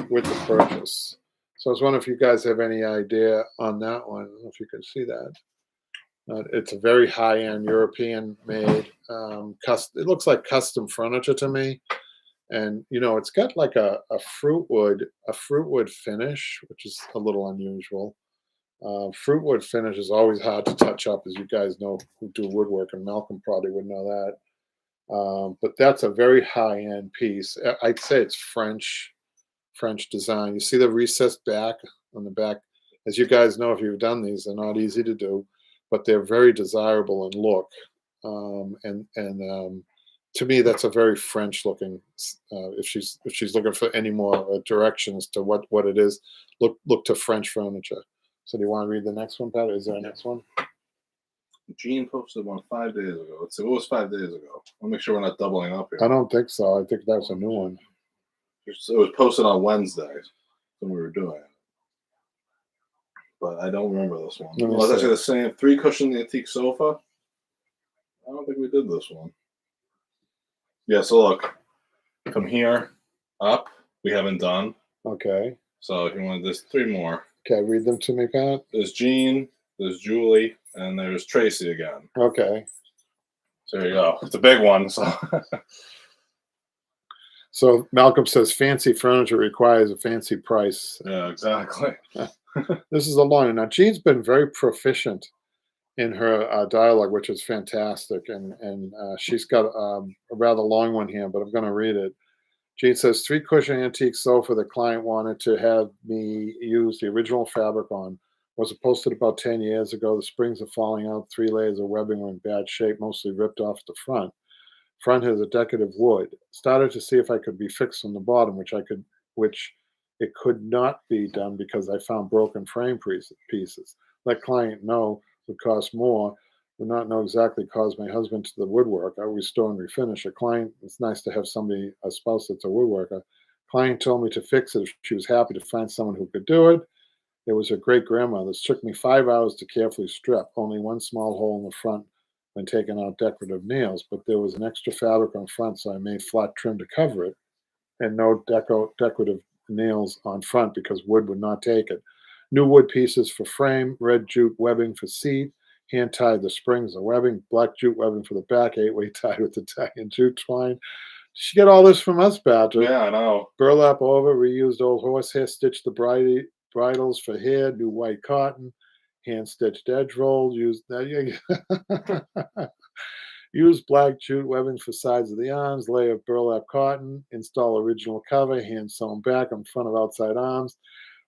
with the purchase. So I was wondering if you guys have any idea on that one, if you could see that. It's a very high-end European-made. It looks like custom furniture to me, and it's got like a fruitwood finish, which is a little unusual. Fruitwood finish is always hard to touch up, as you guys know who do woodwork, and Malcolm probably would know that. But that's a very high-end piece. I'd say it's French design. You see the recessed back on the back. As you guys know, if you've done these, they're not easy to do, but they're very desirable in look. To me, that's a very French-looking. If she's looking for any more directions to what it is, look to French furniture. So do you want to read the next one, Pat? Is there a next one? Gene posted one 5 days ago. Let's see, what was 5 days ago? I'll make sure we're not doubling up here. I don't think so. I think that's a new one. It was posted on Wednesday when we were doing it. But I don't remember this one. Well, it's actually the same 3-cushion antique sofa. I don't think we did this one. Yeah, so look, from here up, we haven't done. Okay. So if you want, there's 3 more. Okay, read them to me, Pat. There's Jean, there's Julie, and there's Tracy again. Okay. So there you go. It's a big one. So Malcolm says fancy furniture requires a fancy price. Yeah, exactly. This is a long one. Now, Jean's been very proficient in her dialogue, which is fantastic. And she's got a rather long one here, but I'm going to read it. Jean says, 3-cushion antique sofa the client wanted to have me use the original fabric on. Was posted about 10 years ago. The springs are falling out. 3 layers of webbing are in bad shape, mostly ripped off the front. Front has a decorative wood. Started to see if I could be fixed on the bottom, which It could not be done because I found broken frame pieces. Let client know would cost more. Would not know exactly caused my husband to the woodwork. I restore and refinish. A client, it's nice to have somebody, a spouse that's a woodworker. Client told me to fix it if she was happy to find someone who could do it. It was her great grandmother's. Took me 5 hours to carefully strip. Only one small hole in the front when taking out decorative nails, but there was an extra fabric on front, so I made flat trim to cover it, and no decorative nails on front because wood would not take it. New wood pieces for frame, red jute webbing for seat, hand tied the springs of webbing, black jute webbing for the back, 8-way tied with Italian jute twine. She got all this from us, Patrick. Yeah, I know. Burlap over, reused old horsehair, stitched the bridles for hair, new white cotton, hand stitched edge roll, used use black jute webbing for sides of the arms, layer of burlap cotton, install original cover, hand sewn back on front of outside arms.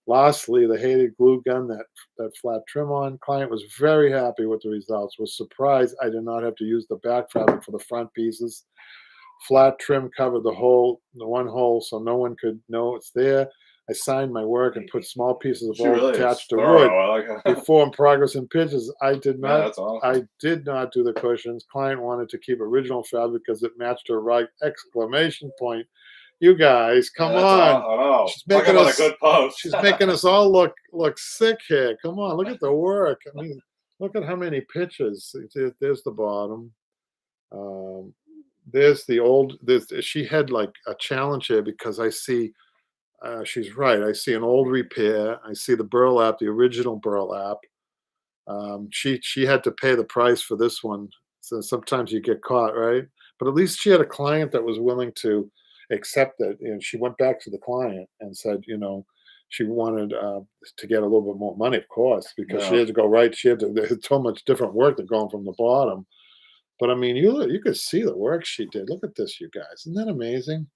Lastly, the hated glue gun that flat trim on. Client was very happy with the results. Was surprised I did not have to use the back fabric for the front pieces. Flat trim covered the one hole, so no one could know it's there. I signed my work and put small pieces of She old really is attached to wood. thorough. I like that. Before in progress and pictures, I did Yeah, not. that's awesome. I did not do the cushions. Client wanted to keep original fabric because it matched her right! Exclamation point. You guys, come Yeah, that's on. I know. She's Talk making about us. a good post. She's making us all look sick here. Come on, look at the work. I mean, look at how many pictures. There's the bottom. Um, there's the old. She had like a challenge here because I see. She's right. I see an old repair. I see the burlap, the original burlap. She had to pay the price for this one. So sometimes you get caught, right? But at least she had a client that was willing to accept it, and she went back to the client and said, she wanted to get a little bit more money, of course, because she Yeah. had to go right. She had to. There's so much different work than going from the bottom. But I mean, you could see the work she did. Look at this, you guys. Isn't that amazing?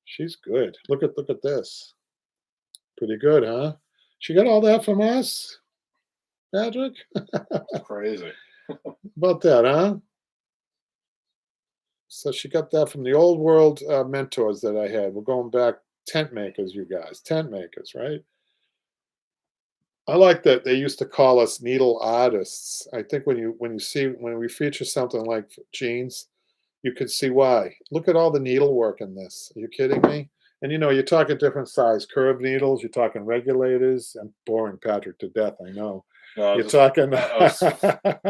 She's good. Look at this. Pretty good, huh? She got all that from us, Patrick. It's crazy. About that, huh? So she got that from the old world mentors that I had. We're going back tent makers, you guys. Tent makers, right? I like that they used to call us needle artists. I think when we feature something like jeans, you can see why. Look at all the needlework in this. Are you kidding me? And you're talking different size curved needles. You're talking regulators. I'm boring Patrick to death. I know. No, You're talking. I was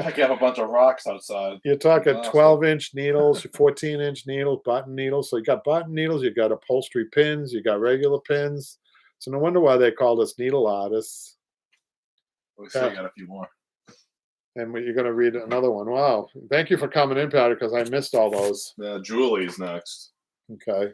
picking up a bunch of rocks outside. You're talking Awesome. 12-inch needles, 14-inch needles, button needles. So you got button needles, you got upholstery pins, you got regular pins. So no wonder why they called us needle artists. We still got a few more. And you're going to read another one. Wow. Thank you for coming in, Patrick, because I missed all those. Julie's next. Okay.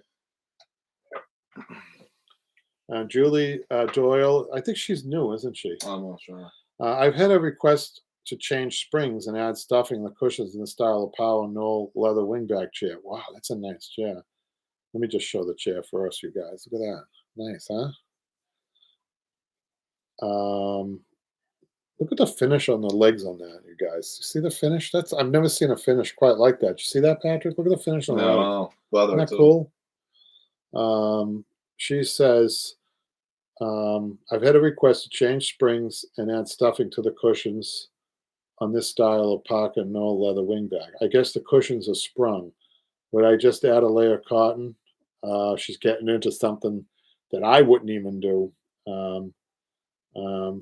Julie Doyle, I think she's new, isn't she? I'm not sure. I've had a request to change springs and add stuffing the cushions in the style of Powell Knoll leather wingback chair. Wow, that's a nice chair. Let me just show the chair first, you guys. Look at that. Nice, huh? Look at the finish on the legs on that, you guys. You see the finish? I've never seen a finish quite like that. You see that, Patrick? Look at the finish on the legs. No, leather. Isn't that too. cool? She says, I've had a request to change springs and add stuffing to the cushions on this style of Parker Knoll leather wingback. I guess the cushions are sprung. Would I just add a layer of cotton? She's getting into something that I wouldn't even do.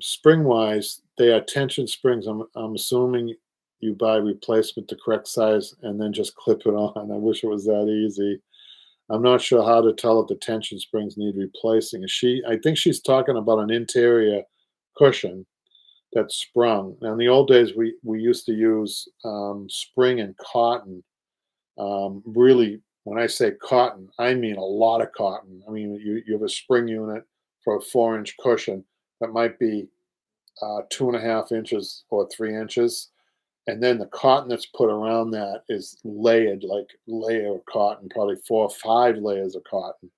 Spring wise, they are tension springs. I'm assuming you buy replacement the correct size and then just clip it on. I wish it was that easy. I'm not sure how to tell if the tension springs need replacing. I think she's talking about an interior cushion that's sprung. Now, in the old days, we used to use spring and cotton. Really, when I say cotton, I mean a lot of cotton. I mean, you have a spring unit for a 4-inch cushion that might be 2.5 inches or 3 inches. And then the cotton that's put around that is layered, like layer of cotton, probably 4 or 5 layers of cotton.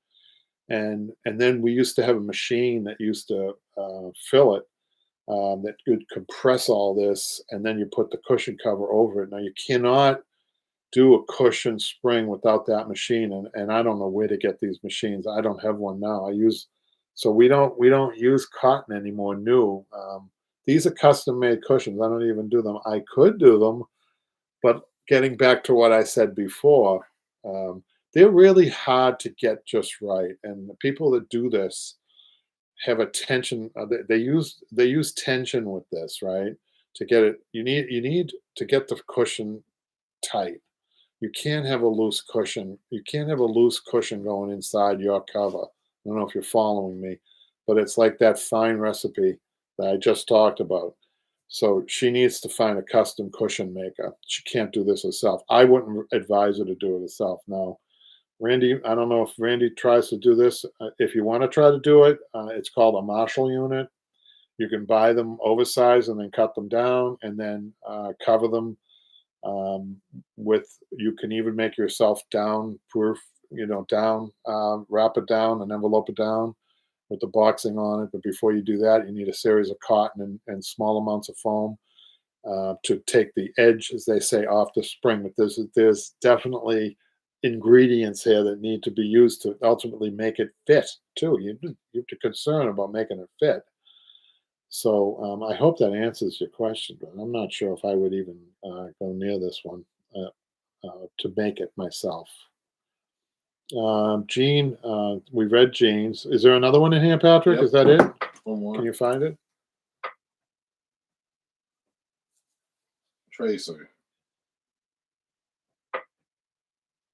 And then we used to have a machine that used to fill it, that could compress all this, and then you put the cushion cover over it. Now you cannot do a cushion spring without that machine, and I don't know where to get these machines. I don't have one now. I use So we don't use cotton anymore new. These are custom made cushions. I don't even do them. I could do them, but getting back to what I said before, um, they're really hard to get just right. And the people that do this have a tension. They use tension with this, right? To get it, you need to get the cushion tight. You can't have a loose cushion. You can't have a loose cushion going inside your cover. I don't know if you're following me, but it's like that fine recipe that I just talked about. So she needs to find a custom cushion maker. She can't do this herself. I wouldn't advise her to do it herself. No. Randy, I don't know if Randy tries to do this. If you want to try to do it, it's called a Marshall unit. You can buy them oversized and then cut them down and then cover them with. You can even make yourself down proof, down, wrap it down and envelope it down with the boxing on it. But before you do that, you need a series of cotton and small amounts of foam to take the edge, as they say, off the spring. But there's definitely ingredients here that need to be used to ultimately make it fit too. You have to concern about making it fit. So I hope that answers your question, but I'm not sure if I would even go near this one to make it myself. Jean, we read Jean's. Is there another one in here, Patrick? Yep. Is that it? One more. Can you find it? Tracy.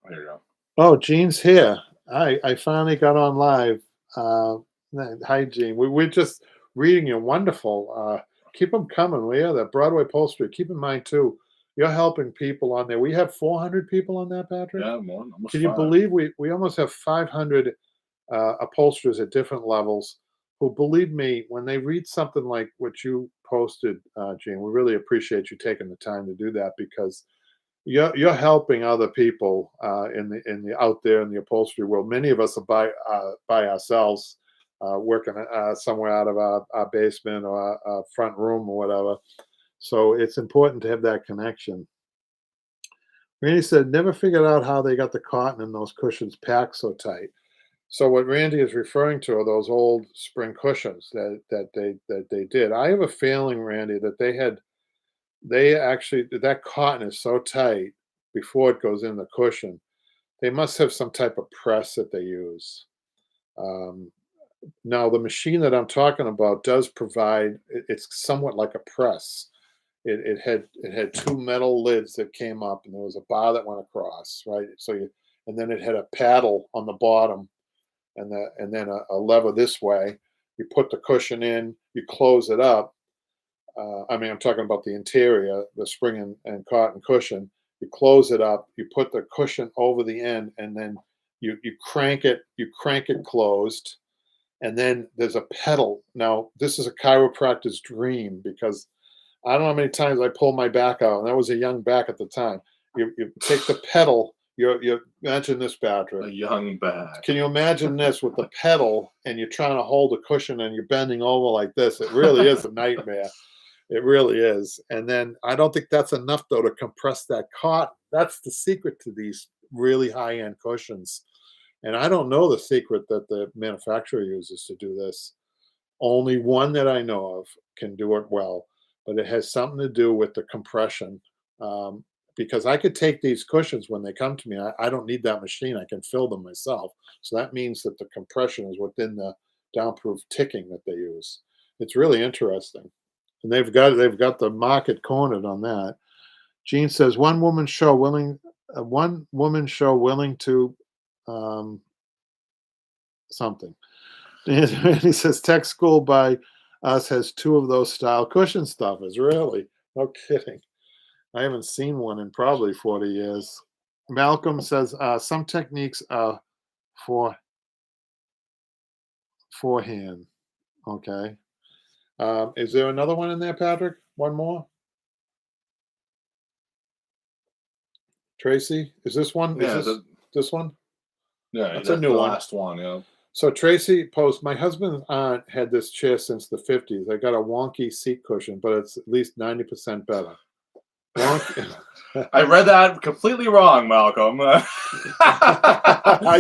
Here you go. Oh, Jean's here. I finally got on live. Hi, Jean. We're just reading you. Wonderful. Keep them coming. We are the Broadway Upholstery. Keep in mind, too, you're helping people on there. We have 400 people on that, Patrick? Yeah, more. Almost Can you five. believe we almost have 500 upholsterers at different levels who, believe me, when they read something like what you posted, Gene, we really appreciate you taking the time to do that because you're helping other people in the out there in the upholstery world. Many of us are by ourselves, working somewhere out of our basement or our front room or whatever. So it's important to have that connection. Randy said, never figured out how they got the cotton in those cushions packed so tight. So what Randy is referring to are those old spring cushions that they did. I have a feeling, Randy, that they actually that cotton is so tight before it goes in the cushion. They must have some type of press that they use. Um, Now the machine that I'm talking about does provide. It's somewhat like a press. It had two metal lids that came up, and there was a bar that went across, right? And then it had a paddle on the bottom, and then a lever this way. You put the cushion in, you close it up. I mean, I'm talking about the interior, the spring and cotton cushion. You close it up, you put the cushion over the end, and then you crank it. You crank it closed, and then there's a pedal. Now, this is a chiropractor's dream because I don't know how many times I pulled my back out, and I was a young back at the time. You take the pedal. You imagine this, Patrick. A young back. Can you imagine this with the pedal, and you're trying to hold a cushion, and you're bending over like this? It really is a nightmare. It really is. And then I don't think that's enough though to compress that cotton. That's the secret to these really high-end cushions. And I don't know the secret that the manufacturer uses to do this. Only one that I know of can do it well, but it has something to do with the compression. Um, because I could take these cushions when they come to me. I don't need that machine. I can fill them myself. So that means that the compression is within the downproof ticking that they use. It's really interesting, and they've got the market cornered on that. Gene says one woman show willing to um, something. And he says tech school by us has two of those style cushion stuffers. Really? No kidding. I haven't seen one in probably 40 years. Malcolm says some techniques are for forehand. Okay. Is there another one in there, Patrick? One more? Tracy? Is this one? Yeah, Is this one? Yeah, That's that's a new the one. last one. Yeah. So Tracy posts, my husband's aunt had this chair since the 50s. I got a wonky seat cushion, but it's at least 90% better. Wonky. I read that completely wrong, Malcolm. I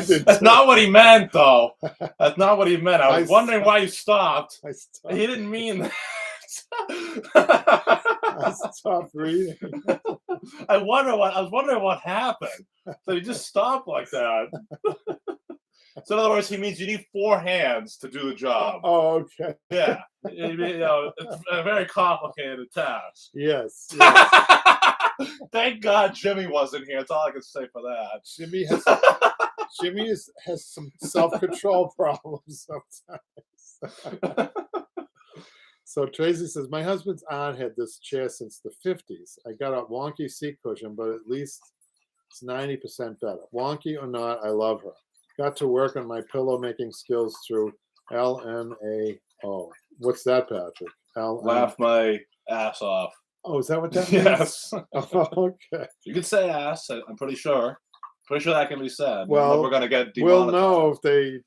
did That's too. not what he meant, though. That's not what he meant. I was wondering why you stopped. I stopped. He didn't mean that. I stopped reading. I was wondering what happened. So you just stopped like that. So in other words, he means you need 4 hands to do the job. Oh, okay. Yeah, it's a very complicated task. Yes. Thank God Jimmy wasn't here. That's all I can say for that. Jimmy has some self-control problems sometimes. So Tracy says, my husband's aunt had this chair since the 50s. I got a wonky seat cushion, but at least it's 90% better. Wonky or not, I love her. Got to work on my pillow making skills through LMAO. What's that, Patrick? Laugh my ass off. Oh, is that what that means? Yes. Oh, okay. You can say ass. I'm pretty sure. Pretty sure that can be said. Well, we're gonna get we'll demonetized. know if they.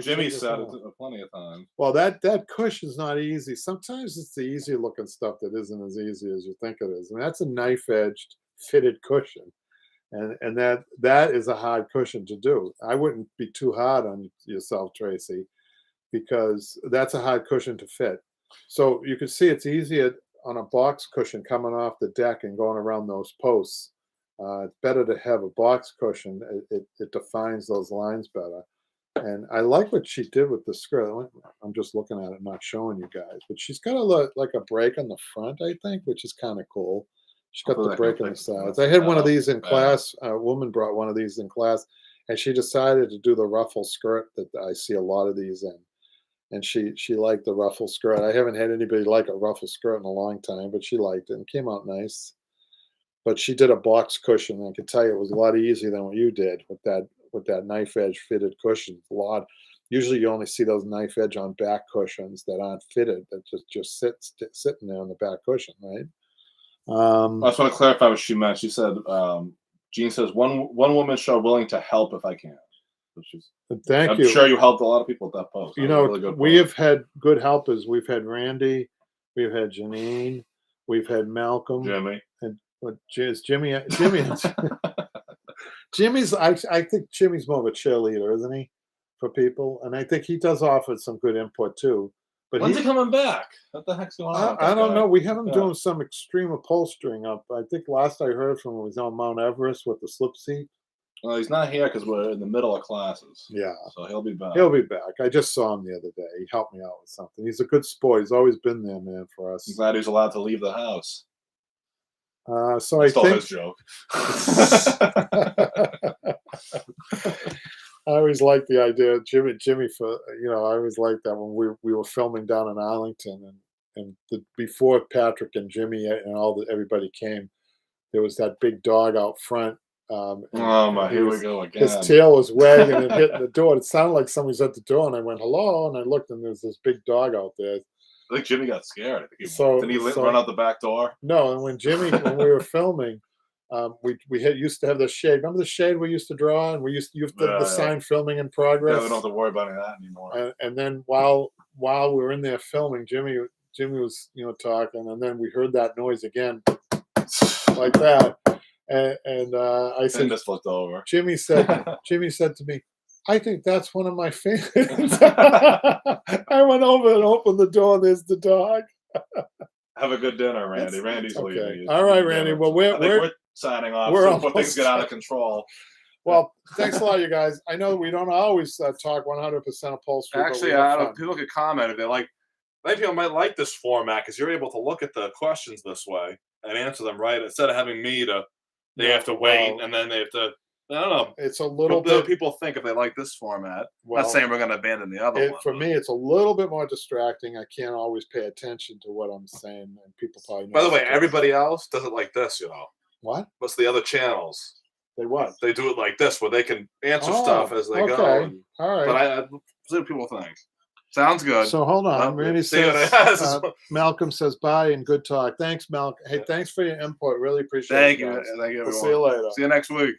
Jimmy said it plenty of times. Well, that cushion's not easy. Sometimes it's the easy looking stuff that isn't as easy as you think it is, and that's a knife edged fitted cushion. And that is a hard cushion to do. I wouldn't be too hard on yourself, Tracy, because that's a hard cushion to fit. So you can see it's easier on a box cushion coming off the deck and going around those posts. It's better to have a box cushion. It defines those lines better. And I like what she did with the skirt. I'm just looking at it, not showing you guys. But she's got like a break on the front, I think, which is kind of cool. She's got the break on the sides. I had one of these in class. A woman brought one of these in class, and she decided to do the ruffle skirt that I see a lot of these in. And she liked the ruffle skirt. I haven't had anybody like a ruffle skirt in a long time, but she liked it and came out nice. But she did a box cushion, and I can tell you it was a lot easier than what you did with that knife edge fitted cushion. A lot. Usually you only see those knife edge on back cushions that aren't fitted, that just sitting there on the back cushion, right? I just want to clarify what she meant. She said, Jean says, one woman show willing to help if I can. Thank you. I'm sure you helped a lot of people at that post. You know, really we have had good helpers. We've had Randy, we've had Janine, we've had Malcolm, Jimmy, and Jimmy. Jimmy's. I think Jimmy's more of a cheerleader, isn't he, for people? And I think he does offer some good input too. But when's he coming back? What the heck's going on? I don't know. We have him doing some extreme upholstering up. I think last I heard from him was on Mount Everest with the slip seat. Well, he's not here because we're in the middle of classes. Yeah. So he'll be back. He'll be back. I just saw him the other day. He helped me out with something. He's a good sport. He's always been there, man, for us. I'm glad he's allowed to leave the house. So I stole think his joke. I always liked the idea of Jimmy for, I always liked that when we were filming down in Arlington and before Patrick and Jimmy and everybody came, there was that big dog out front. Here we go again. His tail was wagging and hitting the door. It sounded like somebody's at the door, and I went, hello, and I looked, and there's this big dog out there. I think Jimmy got scared. Did he run out the back door? No, and when we were filming, we used to have the shade. Remember the shade we used to draw, and you used to have the sign filming in progress. Yeah, we don't have to worry about any of that anymore. And then while we were in there filming, Jimmy was talking, and then we heard that noise again, like that. And I said, and just looked over. Jimmy said to me, I think that's one of my favorites. I went over and opened the door. There's the dog. Have a good dinner, Randy. Randy's leaving. All right, Randy. Well, we're signing off before things get out of control. Well, thanks a lot, you guys. I know we don't always talk 100% upholstery. Actually, people could comment if they like. Many people might like this format because you're able to look at the questions this way and answer them right instead of having me to. They have to wait, and then they have to. I don't know. It's a little bit. People think if they like this format. Well, not saying we're going to abandon the other one. For me, it's a little bit more distracting. I can't always pay attention to what I'm saying, and people probably know. By the way, everybody else does it like this, What? What's the other channels? They what? They do it like this, where they can answer stuff as they go. All right. But I see what people think. Sounds good. So hold on. Randy says, Malcolm says bye and good talk. Thanks, Malcolm. Hey, thanks for your input. Really appreciate it. Thank you. Thank you, everyone. We'll see you later. See you next week.